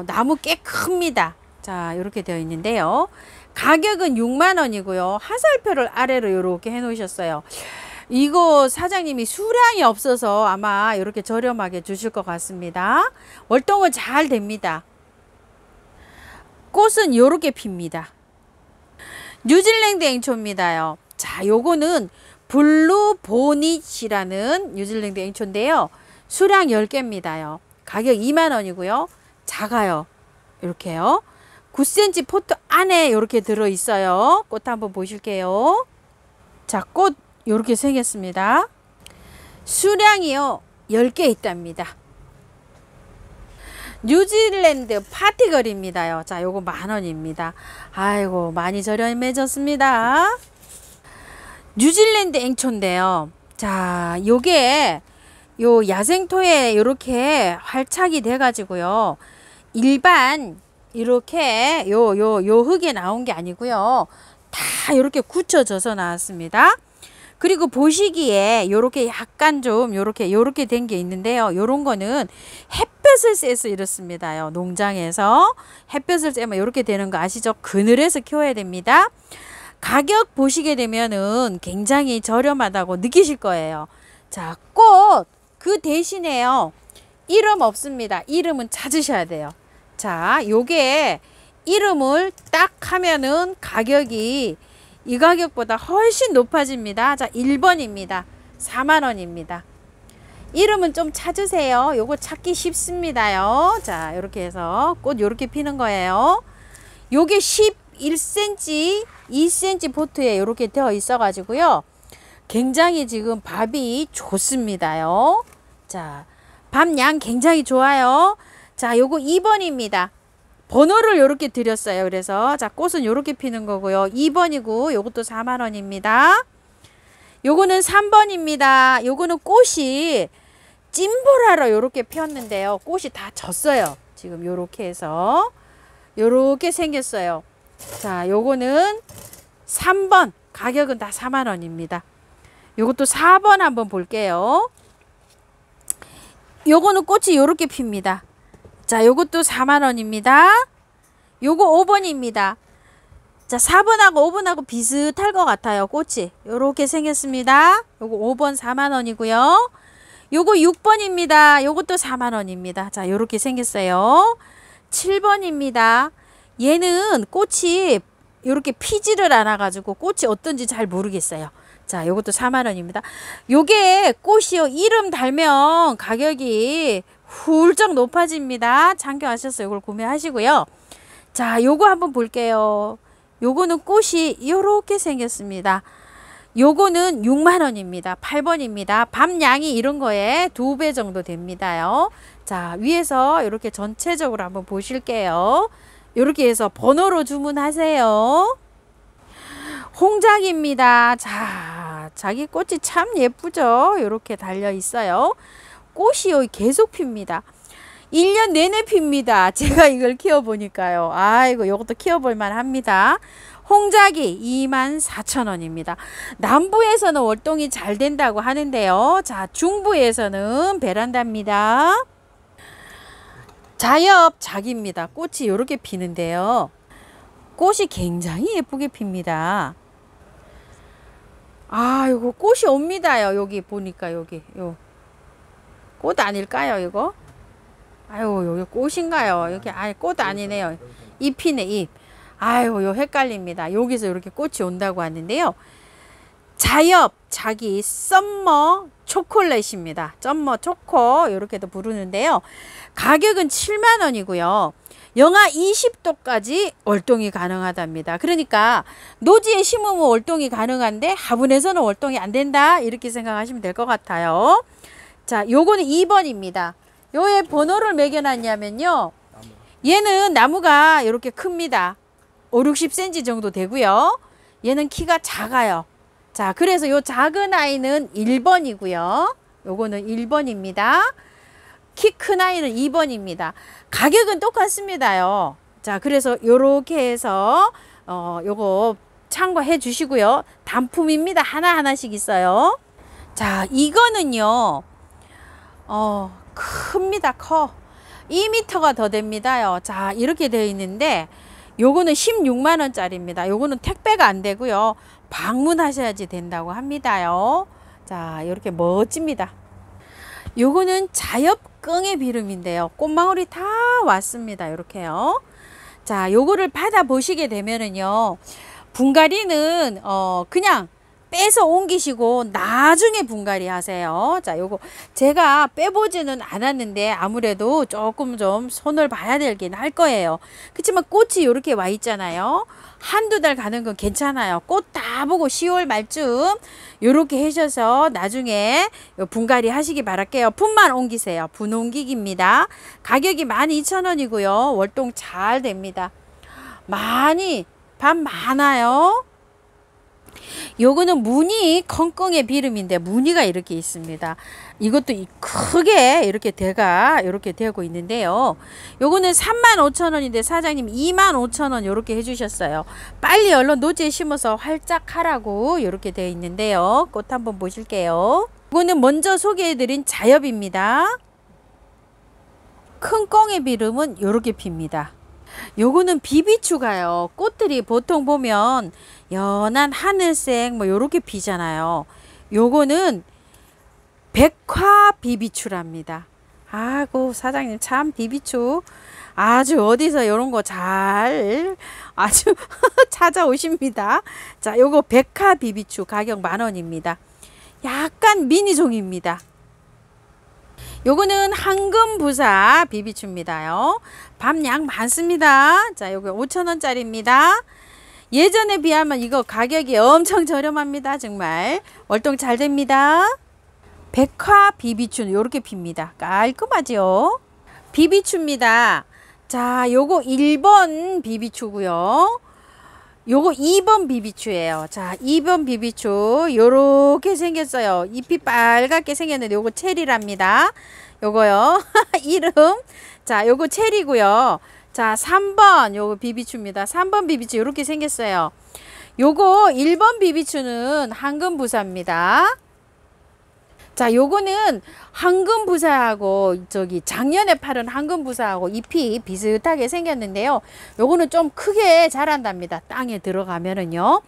나무 꽤 큽니다. 자, 이렇게 되어 있는데요. 가격은 6만원이고요. 화살표를 아래로 이렇게 해 놓으셨어요. 이거 사장님이 수량이 없어서 아마 이렇게 저렴하게 주실 것 같습니다. 월동은 잘 됩니다. 꽃은 이렇게 핍니다. 뉴질랜드 앵초입니다요. 자, 요거는 블루 보닛이라는 뉴질랜드 앵초인데요. 수량 10개입니다요. 가격 2만원이고요. 작아요. 이렇게요. 9cm 포트 안에 이렇게 들어있어요. 꽃 한번 보실게요. 자, 꽃 이렇게 생겼습니다. 수량이요 10개 있답니다. 뉴질랜드 파티걸입니다요. 자, 요거 10,000원입니다. 아이고 많이 저렴해졌습니다. 뉴질랜드 앵초인데요. 자, 요게 요 야생토에 이렇게 활착이 돼 가지고요. 일반 이렇게 요 흙에 나온 게 아니고요. 다 이렇게 굳혀져서 나왔습니다. 그리고 보시기에 요렇게 약간 좀 요렇게 된 게 있는데요. 요런 거는 햇볕을 쐬서 이렇습니다요. 농장에서 햇볕을 쐬면 요렇게 되는 거 아시죠? 그늘에서 키워야 됩니다. 가격 보시게 되면은 굉장히 저렴하다고 느끼실 거예요. 자, 꽃 그 대신에요. 이름 없습니다. 이름은 찾으셔야 돼요. 자, 요게 이름을 딱 하면은 가격이 이 가격보다 훨씬 높아집니다. 자, 1번입니다. 4만원입니다. 이름은 좀 찾으세요. 요거 찾기 쉽습니다요. 자, 이렇게 해서 꽃 요렇게 피는 거예요. 요게 11cm, 2cm 포트에 이렇게 되어 있어 가지고요. 굉장히 지금 밥이 좋습니다요. 자, 밤양 굉장히 좋아요. 자, 요거 2번입니다. 번호를 요렇게 드렸어요. 그래서 자, 꽃은 요렇게 피는 거고요. 2번이고 요것도 4만 원입니다. 요거는 3번입니다. 요거는 꽃이 찜보라로 요렇게 피었는데요. 꽃이 다 졌어요. 지금 요렇게 해서 요렇게 생겼어요. 자, 요거는 3번. 가격은 다 4만 원입니다. 요것도 4번 한번 볼게요. 요거는 꽃이 요렇게 핍니다. 자, 요것도 4만 원입니다. 요거 5번입니다. 자, 4번하고 5번하고 비슷할 것 같아요. 꽃이 요렇게 생겼습니다. 요거 5번 4만 원이고요. 요거 6번입니다. 요것도 4만 원입니다. 자, 요렇게 생겼어요. 7번입니다. 얘는 꽃이 요렇게 피지를 않아 가지고 꽃이 어떤지 잘 모르겠어요. 자, 요것도 4만 원입니다. 요게 꽃이요, 이름 달면 가격이 훌쩍 높아집니다. 참고하셔서 요걸 구매하시고요. 자, 요거 한번 볼게요. 요거는 꽃이 요렇게 생겼습니다. 요거는 6만 원입니다. 8번입니다. 밤양이 이런 거에 2배 정도 됩니다요. 자, 위에서 이렇게 전체적으로 한번 보실게요. 이렇게 해서 번호로 주문하세요. 홍작입니다. 자, 자기 꽃이 참 예쁘죠? 이렇게 달려 있어요. 꽃이 계속 핍니다. 1년 내내 핍니다. 제가 이걸 키워보니까요. 아이고, 이것도 키워볼만 합니다. 홍작이 24,000원입니다. 남부에서는 월동이 잘 된다고 하는데요. 자, 중부에서는 베란다입니다. 자엽작입니다. 꽃이 이렇게 피는데요. 꽃이 굉장히 예쁘게 핍니다. 아, 이거 꽃이 옵니다요. 여기 보니까 요 꽃 아닐까요, 이거? 아유, 여기 꽃인가요? 여기 아니 꽃 아니네요. 잎이네, 잎. 아유, 요 헷갈립니다. 여기서 이렇게 꽃이 온다고 하는데요. 자엽작이 썸머 초콜릿입니다. 썸머 초코 이렇게도 부르는데요. 가격은 7만 원이고요. 영하 20도까지 월동이 가능하답니다. 그러니까 노지에 심으면 월동이 가능한데 화분에서는 월동이 안 된다, 이렇게 생각하시면 될 것 같아요. 자, 요거는 2번입니다. 요에 번호를 매겨놨냐면요, 얘는 나무가 이렇게 큽니다. 5, 60cm 정도 되고요. 얘는 키가 작아요. 자, 그래서 요 작은 아이는 1번이고요. 요거는 1번입니다. 키 큰 아이는 2번입니다. 가격은 똑같습니다요. 자, 그래서 요렇게 해서 요거 참고해 주시고요. 단품입니다. 하나하나씩 있어요. 자, 이거는요, 큽니다. 커. 2m가 더 됩니다요. 자, 이렇게 되어 있는데 요거는 16만 원짜리입니다. 요거는 택배가 안 되고요. 방문하셔야지 된다고 합니다요. 자, 이렇게 멋집니다. 요거는 자엽껑의 비름인데요. 꽃망울이 다 왔습니다. 이렇게요. 자, 요거를 받아 보시게 되면은요, 분갈이는 그냥 빼서 옮기시고 나중에 분갈이 하세요. 자, 요거 제가 빼보지는 않았는데 아무래도 조금 좀 손을 봐야 되긴 할 거예요. 그렇지만 꽃이 이렇게 와 있잖아요. 한두 달 가는 건 괜찮아요. 꽃 다 보고 10월 말쯤 요렇게 하셔서 나중에 분갈이 하시기 바랄게요. 분만 옮기세요. 분 옮기기입니다. 가격이 12,000원이고요. 월동 잘 됩니다. 밥 많아요. 요거는 무늬 컹컹의 비름인데 무늬가 이렇게 있습니다. 이것도 크게 이렇게 대가 이렇게 되고 있는데요. 요거는 35,000원인데 사장님 25,000원 이렇게 해주셨어요. 빨리 얼른 노지에 심어서 활짝 하라고 이렇게 되어 있는데요. 꽃 한번 보실게요. 이거는 먼저 소개해드린 자엽입니다. 큰 껑의 비름은 이렇게 핍니다. 요거는 비비추가요. 꽃들이 보통 보면 연한 하늘색 뭐 요렇게 피잖아요. 요거는 백화 비비추랍니다. 아이고, 사장님 참 비비추 아주 어디서 요런 거 잘 아주 찾아오십니다. 자, 요거 백화 비비추 가격 10,000원입니다. 약간 미니종입니다. 요거는 황금부사 비비추입니다요. 밤양 많습니다. 자, 요거 5,000원짜리입니다. 예전에 비하면 이거 가격이 엄청 저렴합니다. 정말 월동 잘 됩니다. 백화 비비추는 요렇게 핍니다. 깔끔하죠? 비비추입니다. 자, 요거 1번 비비추고요. 요거 2번 비비추예요. 자, 2번 비비추 요렇게 생겼어요. 잎이 빨갛게 생겼는데 요거 체리랍니다. 요거요. 이름. 자, 요거 체리고요. 자, 3번 요거 비비추입니다. 3번 비비추 요렇게 생겼어요. 요거 1번 비비추는 황금부사입니다. 자, 요거는 황금부사하고 저기 작년에 팔은 황금부사하고 잎이 비슷하게 생겼는데요. 요거는 좀 크게 자란답니다. 땅에 들어가면은요.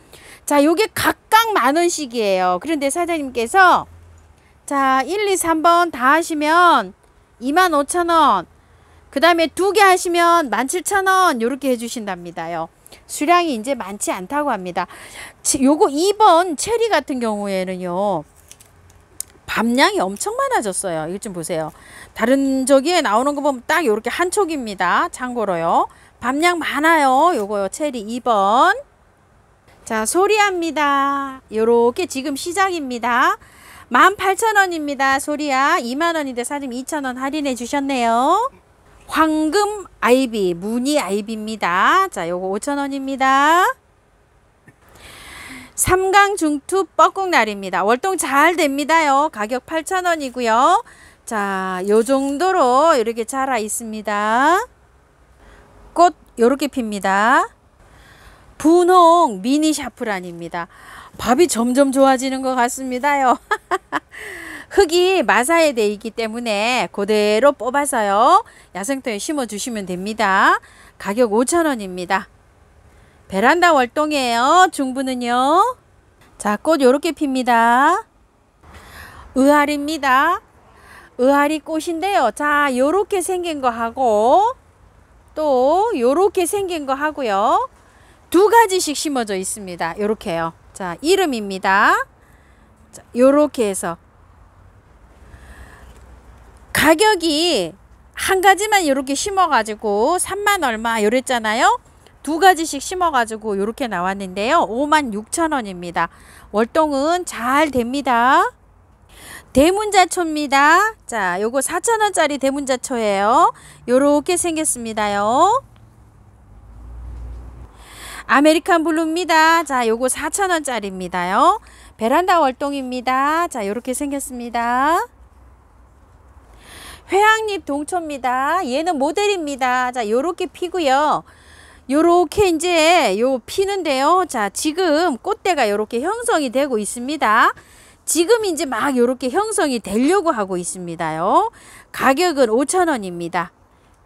자, 요게 각각 10,000원씩이에요. 그런데 사장님께서 자, 1, 2, 3번 다 하시면 25,000원. 그 다음에 2개 하시면 17,000원 요렇게 해주신답니다요. 수량이 이제 많지 않다고 합니다. 요거 2번 체리 같은 경우에는요. 밤양이 엄청 많아졌어요. 이것 좀 보세요. 다른 저기에 나오는 거 보면 딱 요렇게 한 촉입니다. 참고로요. 밤양 많아요. 요거요. 체리 2번. 자, 소리아입니다. 요렇게 지금 시작입니다. 18,000원입니다. 소리아 20,000원인데 사장님 2,000원 할인해 주셨네요. 황금 아이비, 무늬 아이비입니다. 자, 요거 5,000원입니다. 삼강중투 뻐꾹날입니다. 월동 잘 됩니다요. 가격 8,000원이고요. 자, 요 정도로 이렇게 자라 있습니다. 꽃 요렇게 핍니다. 분홍 미니 샤프란입니다. 밥이 점점 좋아지는 것 같습니다요. 흙이 마사에 되어 있기 때문에 그대로 뽑아서요. 야생터에 심어 주시면 됩니다. 가격 5,000원입니다. 베란다 월동이에요. 중부는요. 자, 꽃 요렇게 핍니다. 의아리입니다. 의아리 꽃인데요. 자, 요렇게 생긴 거 하고 또 요렇게 생긴 거 하고요. 2가지씩 심어져 있습니다. 요렇게요. 자, 이름입니다. 자, 요렇게 해서 가격이 한 가지만 요렇게 심어 가지고 3만 얼마 요랬잖아요. 2가지씩 심어 가지고 요렇게 나왔는데요. 56,000원입니다. 월동은 잘 됩니다. 대문자초입니다. 자, 요거 4,000원짜리 대문자초예요. 요렇게 생겼습니다요. 아메리칸 블루입니다. 자, 요거 4,000원짜리입니다요. 베란다 월동입니다. 자, 요렇게 생겼습니다. 회양잎 동초입니다. 얘는 모델입니다. 자, 요렇게 피고요. 요렇게 이제 요 피는데요. 자, 지금 꽃대가 요렇게 형성이 되고 있습니다. 지금 이제 막 요렇게 형성이 되려고 하고 있습니다요. 가격은 5,000원입니다.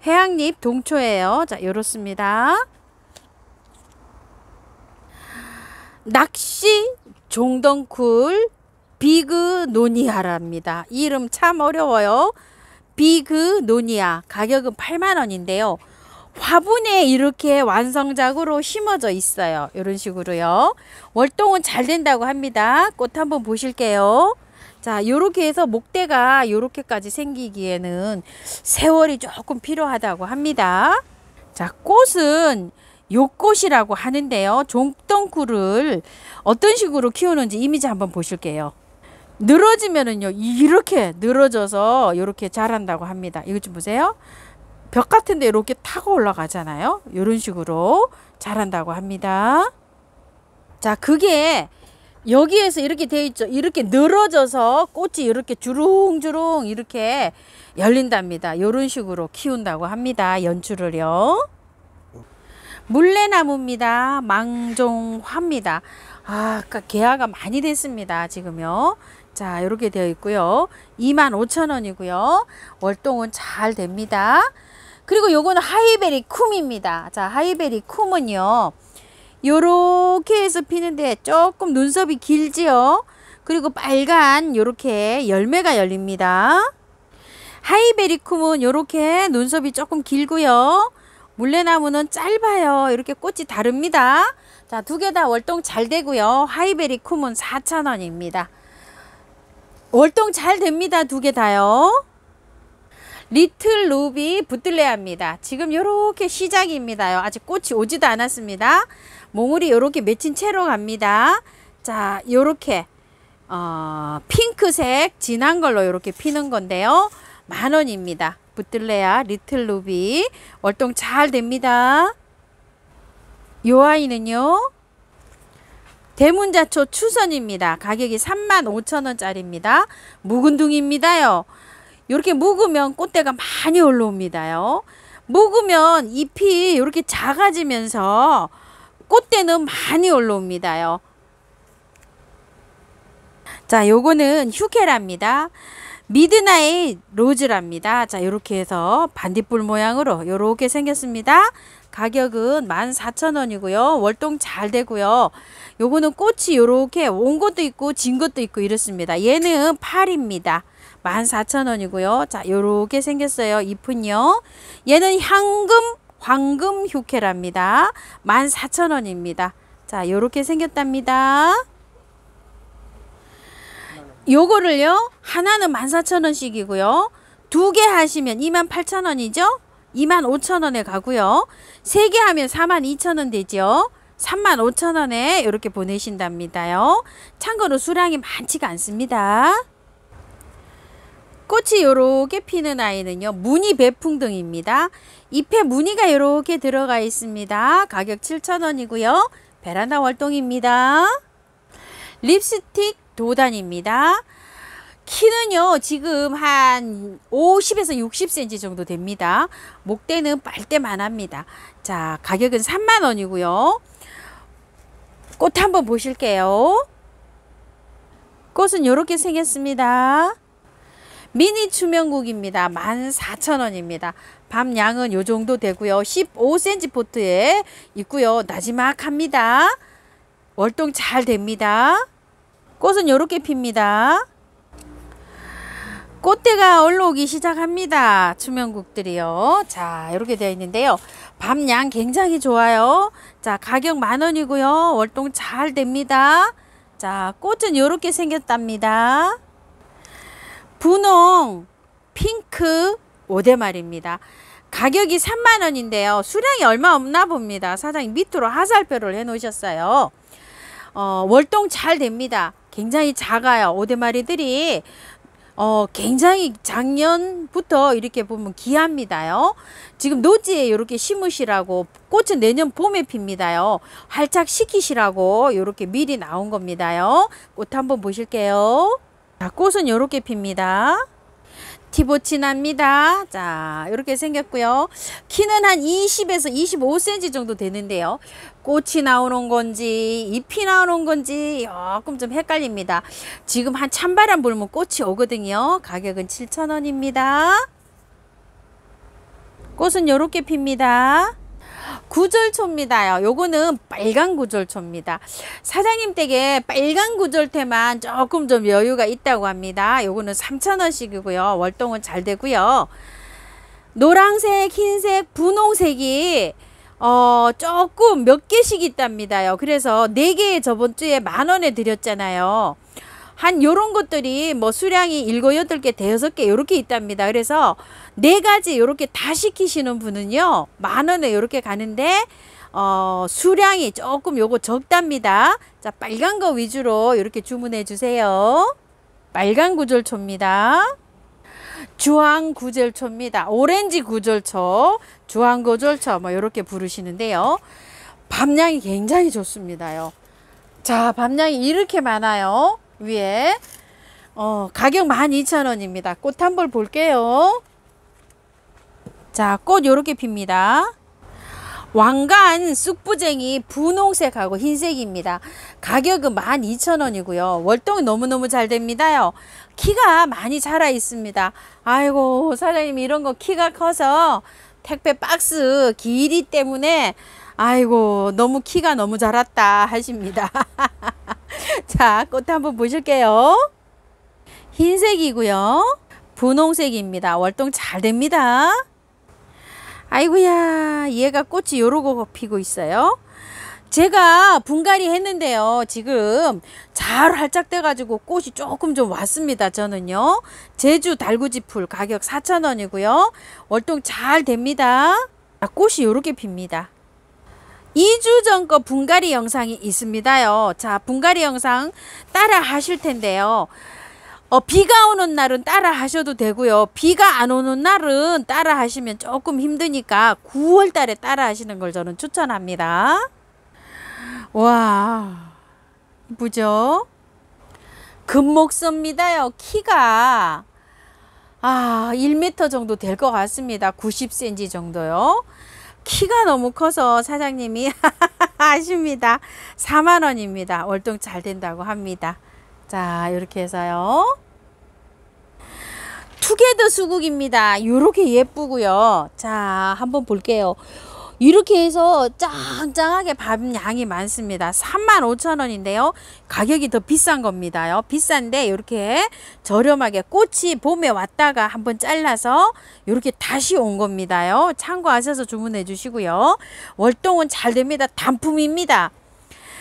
회양잎 동초예요. 자, 요렇습니다. 낚시 종덩쿨 비그노니아랍니다. 이름 참 어려워요. 비그노니아. 가격은 8만원인데요. 화분에 이렇게 완성작으로 심어져 있어요. 이런 식으로요. 월동은 잘 된다고 합니다. 꽃 한번 보실게요. 자, 요렇게 해서 목대가 요렇게까지 생기기에는 세월이 조금 필요하다고 합니다. 자, 꽃은 요꽃이라고 하는데요. 종덩쿨을 어떤 식으로 키우는지 이미지 한번 보실게요. 늘어지면은요, 이렇게 늘어져서 이렇게 자란다고 합니다. 이거 좀 보세요. 벽 같은데 이렇게 타고 올라가잖아요. 이런 식으로 자란다고 합니다. 자, 그게 여기에서 이렇게 되어 있죠. 이렇게 늘어져서 꽃이 이렇게 주릉주릉 이렇게 열린답니다. 이런 식으로 키운다고 합니다. 연출을요. 물레나무입니다. 망종화입니다. 아까 개화가 많이 됐습니다. 지금요. 자, 이렇게 되어 있고요. 25,000원이고요. 월동은 잘 됩니다. 그리고 요거는 하이베리 쿰입니다. 자, 하이베리 쿰은요. 요렇게 해서 피는데 조금 눈썹이 길지요. 그리고 빨간 요렇게 열매가 열립니다. 하이베리 쿰은 요렇게 눈썹이 조금 길고요. 물레나무는 짧아요. 이렇게 꽃이 다릅니다. 자, 2개 다 월동 잘 되고요. 하이베리 쿰은 4,000원입니다. 월동 잘 됩니다. 2개 다요. 리틀 루비 부틀레아입니다. 지금 요렇게 시작입니다요. 아직 꽃이 오지도 않았습니다. 몽울이 요렇게 맺힌 채로 갑니다. 자, 요렇게 핑크색 진한 걸로 이렇게 피는 건데요. 10,000원입니다. 부틀레아 리틀 루비 월동 잘 됩니다. 요 아이는요. 대문자초 추선입니다. 가격이 35,000원짜리입니다. 묵은둥입니다요. 이렇게 묵으면 꽃대가 많이 올라옵니다요. 묵으면 잎이 이렇게 작아지면서 꽃대는 많이 올라옵니다요. 자, 요거는 휴케라입니다. 미드나잇 로즈랍니다. 자, 이렇게 해서 반딧불 모양으로 이렇게 생겼습니다. 가격은 14,000원이고요. 월동 잘 되고요. 요거는 꽃이 이렇게 온 것도 있고 진 것도 있고 이렇습니다. 얘는 팔입니다. 14,000원이고요. 자, 요렇게 생겼어요. 잎은요. 얘는 황금 휴케라입니다. 14,000원입니다. 자, 요렇게 생겼답니다. 요거를요. 하나는 14,000원씩이고요. 2개 하시면 28,000원이죠. 25,000원에 가고요. 3개 하면 42,000원 되죠. 35,000원에 이렇게 보내신답니다요. 참고로 수량이 많지가 않습니다. 꽃이 요렇게 피는 아이는요. 무늬 배풍등입니다. 잎에 무늬가 요렇게 들어가 있습니다. 가격 7,000원이고요. 베란다 월동입니다. 립스틱 도단입니다. 키는요. 지금 한 50에서 60cm 정도 됩니다. 목대는 빨대만 합니다. 자, 가격은 30,000원이고요. 꽃 한번 보실게요. 꽃은 이렇게 생겼습니다. 미니 추명국입니다. 14,000원입니다. 밤양은 요 정도 되고요. 15cm 포트에 있고요. 나지막합니다. 월동 잘 됩니다. 꽃은 이렇게 핍니다. 꽃대가 올라오기 시작합니다. 추명국들이요. 자, 이렇게 되어 있는데요. 밤양 굉장히 좋아요. 자, 가격 10,000원이고요. 월동 잘 됩니다. 자, 꽃은 이렇게 생겼답니다. 분홍 핑크 오대말입니다. 가격이 30,000원인데요. 수량이 얼마 없나 봅니다. 사장님 밑으로 하살표를 해 놓으셨어요. 월동 잘 됩니다. 굉장히 작아요. 오대마리들이 굉장히 작년부터 이렇게 보면 귀합니다요. 지금 노지에 이렇게 심으시라고 꽃은 내년 봄에 핍니다요. 활짝 시키시라고 이렇게 미리 나온 겁니다요. 꽃 한번 보실게요. 자, 꽃은 이렇게 핍니다. 티보치납니다. 자, 이렇게 생겼고요. 키는 한 20에서 25cm 정도 되는데요. 꽃이 나오는 건지 잎이 나오는 건지 조금 좀 헷갈립니다. 지금 한 찬바람 불면 꽃이 오거든요. 가격은 7,000원입니다. 꽃은 이렇게 핍니다. 구절초입니다. 요거는 빨간 구절초입니다. 사장님 댁에 빨간 구절태만 조금 좀 여유가 있다고 합니다. 요거는 3,000원씩이고요. 월동은 잘 되고요. 노란색, 흰색, 분홍색이 조금 몇 개씩 있답니다요. 그래서 4개 저번 주에 10,000원에 드렸잖아요. 한 요런 것들이 뭐 수량이 7, 8개, 5개 이렇게 있답니다. 그래서 4가지 이렇게 다 시키시는 분은요 10,000원에 이렇게 가는데 수량이 조금 요거 적답니다. 자, 빨간 거 위주로 이렇게 주문해 주세요. 빨간 구절초입니다. 주황 구절초입니다. 오렌지 구절초, 주황 구절초 뭐 이렇게 부르시는데요. 밤양이 굉장히 좋습니다요. 자, 밤양이 이렇게 많아요. 위에 가격 12,000원입니다. 꽃 한번 볼게요. 자, 꽃 요렇게 핍니다. 왕관 쑥부쟁이 분홍색하고 흰색입니다. 가격은 12,000원이고요. 월동이 너무너무 잘 됩니다요. 키가 많이 자라 있습니다. 아이고, 사장님 이런 거 키가 커서 택배 박스 길이 때문에 아이고 너무 키가 너무 자랐다 하십니다. 자, 꽃 한번 보실게요. 흰색이고요. 분홍색입니다. 월동 잘 됩니다. 아이고야, 얘가 꽃이 요러고 피고 있어요. 제가 분갈이 했는데요. 지금 잘 활짝돼 가지고 꽃이 조금 좀 왔습니다. 저는요. 제주 달구지풀 가격 4,000원이고요. 월동 잘 됩니다. 꽃이 요렇게 핍니다. 2주 전 거 분갈이 영상이 있습니다요. 자, 분갈이 영상 따라 하실 텐데요. 비가 오는 날은 따라 하셔도 되고요. 비가 안 오는 날은 따라 하시면 조금 힘드니까 9월 달에 따라 하시는 걸 저는 추천합니다. 와, 이쁘죠? 금목서입니다요. 키가 1m 정도 될 것 같습니다. 90cm 정도요. 키가 너무 커서 사장님이 하십니다. 4만 원입니다. 월동 잘 된다고 합니다. 자, 이렇게 해서요. 투게더 수국입니다. 이렇게 예쁘고요. 자, 한번 볼게요. 이렇게 해서 짱짱하게 밥 양이 많습니다. 35,000원인데요. 가격이 더 비싼 겁니다요. 비싼데 이렇게 저렴하게 꽃이 봄에 왔다가 한번 잘라서 이렇게 다시 온 겁니다요. 참고하셔서 주문해 주시고요. 월동은 잘 됩니다. 단품입니다.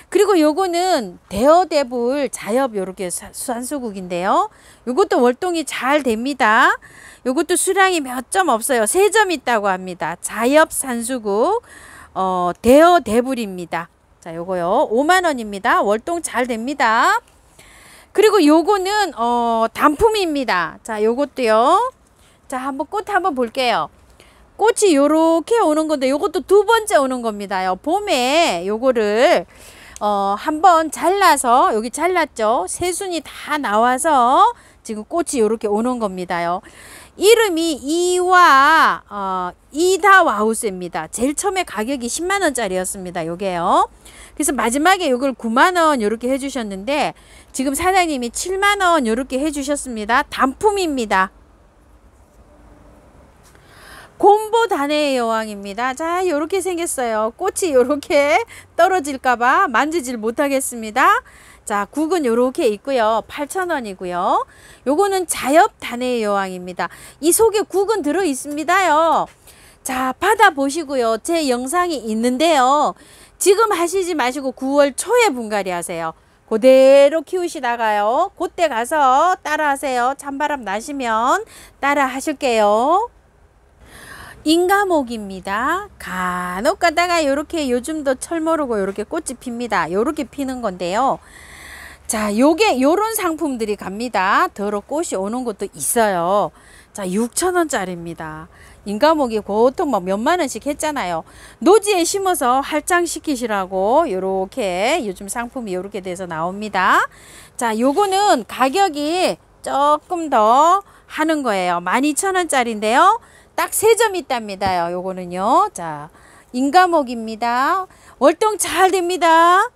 그리고 요거는 대여대불 자엽 요렇게 수산수국인데요. 요것도 월동이 잘 됩니다. 요것도 수량이 몇 점 없어요. 3점 있다고 합니다. 자엽 산수국 대여대불입니다. 자, 요거요 5만 원입니다. 월동 잘 됩니다. 그리고 요거는 단품입니다. 자, 요것도요. 자, 한번 꽃 한번 볼게요. 꽃이 요렇게 오는 건데 요것도 두 번째 오는 겁니다요. 봄에 요거를 한번 잘라서 여기 잘랐죠. 새순이 다 나와서 지금 꽃이 이렇게 오는 겁니다요. 이름이 이다와우스입니다. 제일 처음에 가격이 10만 원짜리였습니다. 요게요. 그래서 마지막에 요걸 9만 원 이렇게 해주셨는데 지금 사장님이 7만 원 이렇게 해주셨습니다. 단품입니다. 곰보단의 여왕입니다. 자, 이렇게 생겼어요. 꽃이 이렇게 떨어질까봐 만지질 못하겠습니다. 자, 국은 이렇게 있고요. 8,000원이고요. 요거는 자엽단의 여왕입니다. 이 속에 국은 들어 있습니다요. 자, 받아보시고요. 제 영상이 있는데요. 지금 하시지 마시고 9월 초에 분갈이 하세요. 그대로 키우시다가요. 그때 가서 따라 하세요. 찬바람 나시면 따라 하실게요. 인가목입니다. 간혹 가다가 이렇게 요즘도 철 모르고 이렇게 꽃이 핍니다. 이렇게 피는 건데요. 자, 요게 요런 상품들이 갑니다. 더러 꽃이 오는 것도 있어요. 자, 6,000원짜리입니다. 인가목이 보통 뭐 몇만 원씩 했잖아요. 노지에 심어서 활장시키시라고 요렇게 요즘 상품이 요렇게 돼서 나옵니다. 자, 요거는 가격이 조금 더 하는 거예요. 12,000원짜리인데요. 딱 3점 있답니다. 요거는요. 자, 인가목입니다. 월동 잘 됩니다.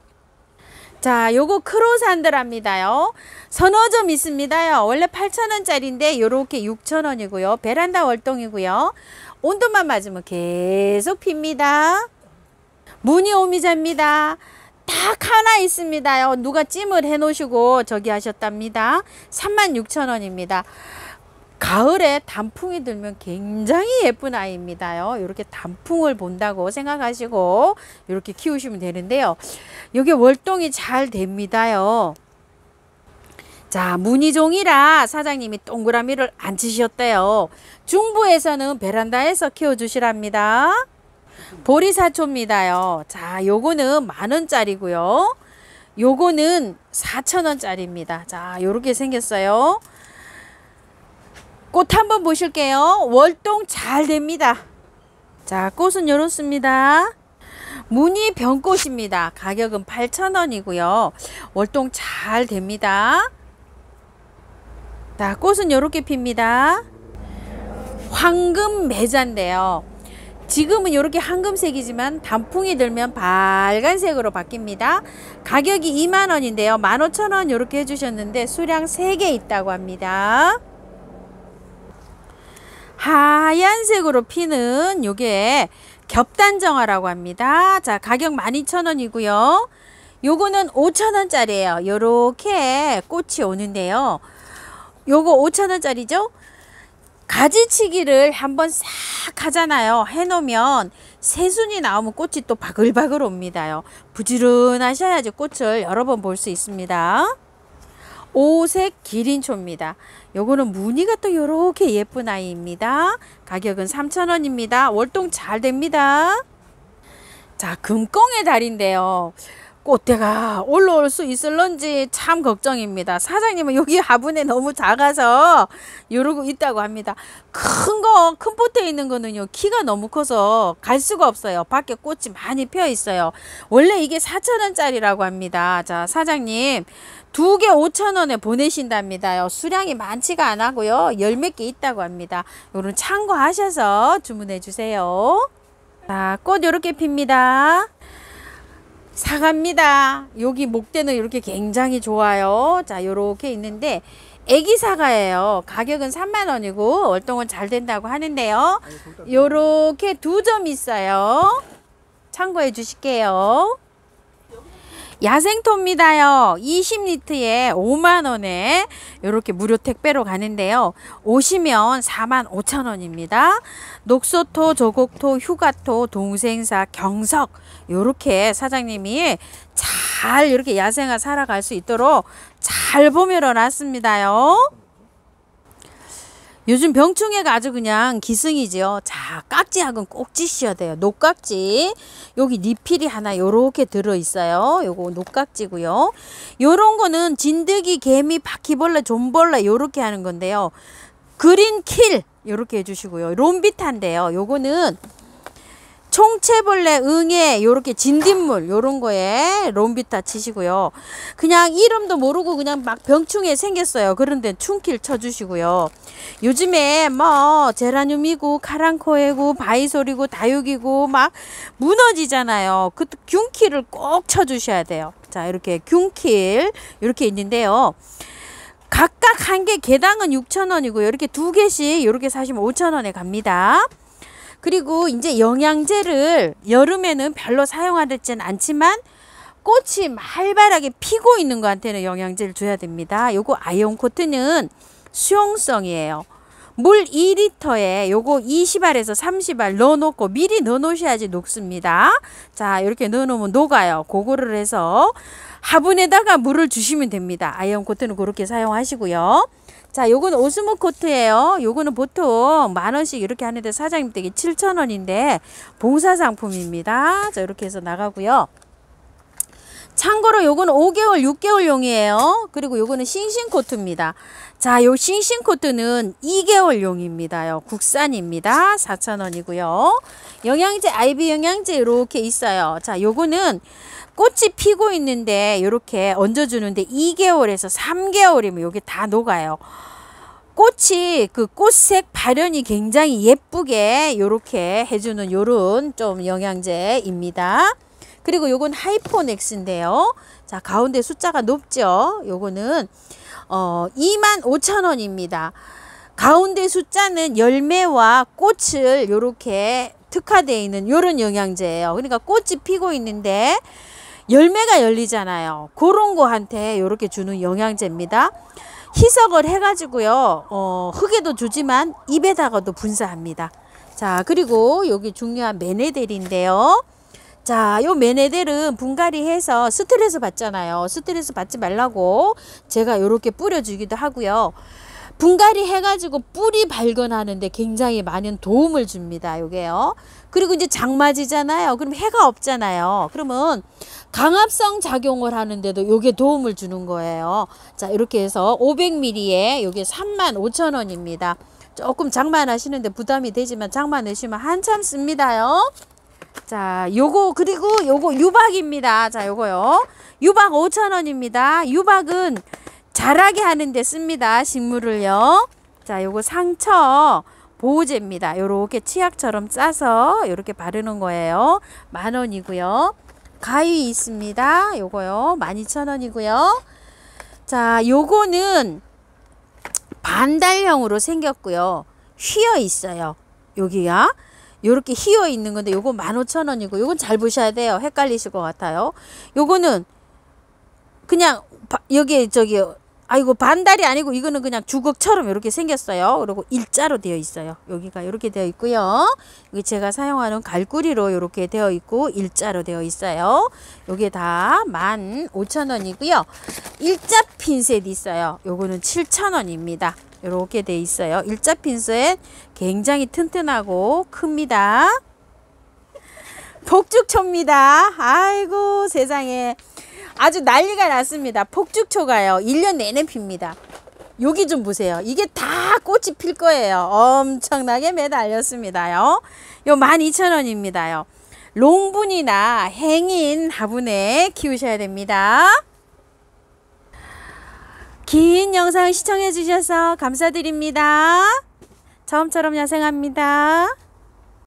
자, 요거 크로산드랍니다요. 서너 점 있습니다요. 원래 8,000원짜리인데 요렇게 6,000원이고요. 베란다 월동이고요. 온도만 맞으면 계속 핍니다. 무늬 오미자입니다. 딱 하나 있습니다요. 누가 찜을 해 놓으시고 저기 하셨답니다. 36,000원입니다. 가을에 단풍이 들면 굉장히 예쁜 아이입니다요. 이렇게 단풍을 본다고 생각하시고 이렇게 키우시면 되는데요. 여기 월동이 잘 됩니다요. 자, 무늬종이라 사장님이 동그라미를 안 치셨대요. 중부에서는 베란다에서 키워주시랍니다. 보리사초입니다요. 자, 요거는 10,000원짜리고요. 요거는 4,000원짜리입니다. 자, 요렇게 생겼어요. 꽃 한번 보실게요. 월동 잘 됩니다. 자, 꽃은 이렇습니다. 무늬 병꽃입니다. 가격은 8,000원이고요. 월동 잘 됩니다. 자, 꽃은 이렇게 핍니다. 황금 매자인데요. 지금은 이렇게 황금색이지만 단풍이 들면 빨간색으로 바뀝니다. 가격이 2만 원인데요. 15,000원 이렇게 해주셨는데 수량 3개 있다고 합니다. 하얀색으로 피는 요게 겹단정화라고 합니다. 자, 가격 12,000원이고요. 요거는 5,000원짜리예요. 요렇게 꽃이 오는데요. 요거 5,000원짜리죠? 가지치기를 한번 싹 하잖아요. 해놓으면 새순이 나오면 꽃이 또 바글바글 옵니다요. 부지런하셔야지 꽃을 여러 번 볼 수 있습니다. 오색 기린초입니다. 요거는 무늬가 또 요렇게 예쁜 아이입니다. 가격은 3,000원입니다. 월동 잘 됩니다. 자, 금꽁의 달인데요. 꽃대가 올라올 수 있을런지 참 걱정입니다. 사장님은 여기 화분에 너무 작아서 이러고 있다고 합니다. 큰 포트에 있는 거는요, 키가 너무 커서 갈 수가 없어요. 밖에 꽃이 많이 펴 있어요. 원래 이게 4,000원짜리라고 합니다. 자, 사장님 2개 5,000원에 보내신답니다. 수량이 많지가 않고요. 열 몇 개 있다고 합니다. 요런 참고하셔서 주문해 주세요. 자, 꽃 이렇게 핍니다. 사과입니다. 여기 목대는 이렇게 굉장히 좋아요. 자, 요렇게 있는데 애기 사과예요. 가격은 3만원이고 월동은 잘 된다고 하는데요. 요렇게 2점 있어요. 참고해 주실게요. 야생토입니다요. 20리터에 5만원에 이렇게 무료 택배로 가는데요. 오시면 45,000원입니다. 녹소토, 조곡토, 휴가토, 동생사, 경석 이렇게 사장님이 잘 이렇게 야생화 살아갈 수 있도록 잘 보면어 놨습니다요. 요즘 병충해가 아주 그냥 기승이죠. 자, 깍지하고는 꼭 찌셔야 돼요. 녹깍지. 여기 니필이 하나 요렇게 들어있어요. 요거 녹깍지고요. 요런 거는 진드기, 개미, 바퀴벌레, 좀벌레 요렇게 하는 건데요. 그린킬 요렇게 해주시고요. 롬비탄인데요. 요거는 총체벌레, 응애, 요렇게 진딧물 요런 거에 롬비타 치시고요. 그냥 이름도 모르고 그냥 막 병충해 생겼어요. 그런데 충킬 쳐주시고요. 요즘에 뭐 제라늄이고 카랑코에고 바이솔이고 다육이고 막 무너지잖아요. 그 균킬을 꼭 쳐주셔야 돼요. 자, 이렇게 균킬 이렇게 있는데요. 각각 한 개 개당은 6,000원이고요. 이렇게 2개씩 이렇게 사시면 5,000원에 갑니다. 그리고 이제 영양제를 여름에는 별로 사용하지는 않지만 꽃이 활발하게 피고 있는 거한테는 영양제를 줘야 됩니다. 요거 아이온 코트는 수용성이에요. 물 2리터에 요거 20알에서 30알 넣어놓고 미리 넣어놓으셔야지 녹습니다. 자, 이렇게 넣어놓으면 녹아요. 그거를 해서 화분에다가 물을 주시면 됩니다. 아이온 코트는 그렇게 사용하시고요. 자, 요거는 오스모 코트예요. 요거는 보통 만원씩 이렇게 하는데 사장님 댁이 7,000원인데 봉사 상품입니다. 자, 이렇게 해서 나가고요. 참고로 요거는 5개월, 6개월용이에요. 그리고 요거는 싱싱 코트입니다. 자, 요 싱싱 코트는 2개월용입니다. 국산입니다. 4,000원이고요. 영양제, 아이비 영양제 이렇게 있어요. 자, 요거는 꽃이 피고 있는데 이렇게 얹어주는데 2개월에서 3개월이면 여기 다 녹아요. 꽃이 그 꽃색 발현이 굉장히 예쁘게 이렇게 해주는 요런 좀 영양제입니다. 그리고 요건 하이포넥스인데요. 자, 가운데 숫자가 높죠. 요거는 25,000원입니다. 가운데 숫자는 열매와 꽃을 이렇게 특화되어 있는 요런 영양제예요. 그러니까 꽃이 피고 있는데 열매가 열리잖아요. 그런 거한테 이렇게 주는 영양제입니다. 희석을 해가지고요. 흙에도 주지만 입에다가도 분사합니다. 자, 그리고 여기 중요한 메네델인데요. 자, 요 메네델은 분갈이 해서 스트레스 받잖아요. 스트레스 받지 말라고 제가 이렇게 뿌려주기도 하고요. 분갈이 해가지고 뿌리 발견하는데 굉장히 많은 도움을 줍니다. 요게요. 그리고 이제 장마지잖아요. 그럼 해가 없잖아요. 그러면 강압성 작용을 하는데도 요게 도움을 주는 거예요. 자, 이렇게 해서 500ml에 요게 35,000원입니다. 조금 장만하시는데 부담이 되지만 장만하시면 한참 씁니다요. 자, 요거 그리고 요거 유박입니다. 자, 요거요. 유박 5,000원입니다. 유박은 자라게 하는데 씁니다. 식물을요. 자, 요거 상처 보호제입니다. 요렇게 치약처럼 짜서 요렇게 바르는 거예요. 10,000원이고요. 가위 있습니다. 요거요. 12,000원이고요. 자, 요거는 반달형으로 생겼고요. 휘어 있어요. 여기가 요렇게 휘어 있는 건데 요거 15,000원이고 요건 잘 보셔야 돼요. 헷갈리실 것 같아요. 요거는 그냥 여기에 저기 아이고 반달이 아니고 이거는 그냥 주걱처럼 이렇게 생겼어요. 그리고 일자로 되어 있어요. 여기가 이렇게 되어 있고요. 여기 제가 사용하는 갈구리로 이렇게 되어 있고 일자로 되어 있어요. 요게 다 15,000원이고요. 일자 핀셋 있어요. 요거는 7,000원입니다. 이렇게 돼 있어요. 일자 핀셋 굉장히 튼튼하고 큽니다. 복죽초입니다. 아이고 세상에 아주 난리가 났습니다. 복죽초가요 1년 내내 핍니다. 여기 좀 보세요. 이게 다 꽃이 필 거예요. 엄청나게 매달렸습니다요. 요 12,000원입니다요. 롱분이나 행인 화분에 키우셔야 됩니다. 긴 영상 시청해 주셔서 감사드립니다. 처음처럼 야생합니다.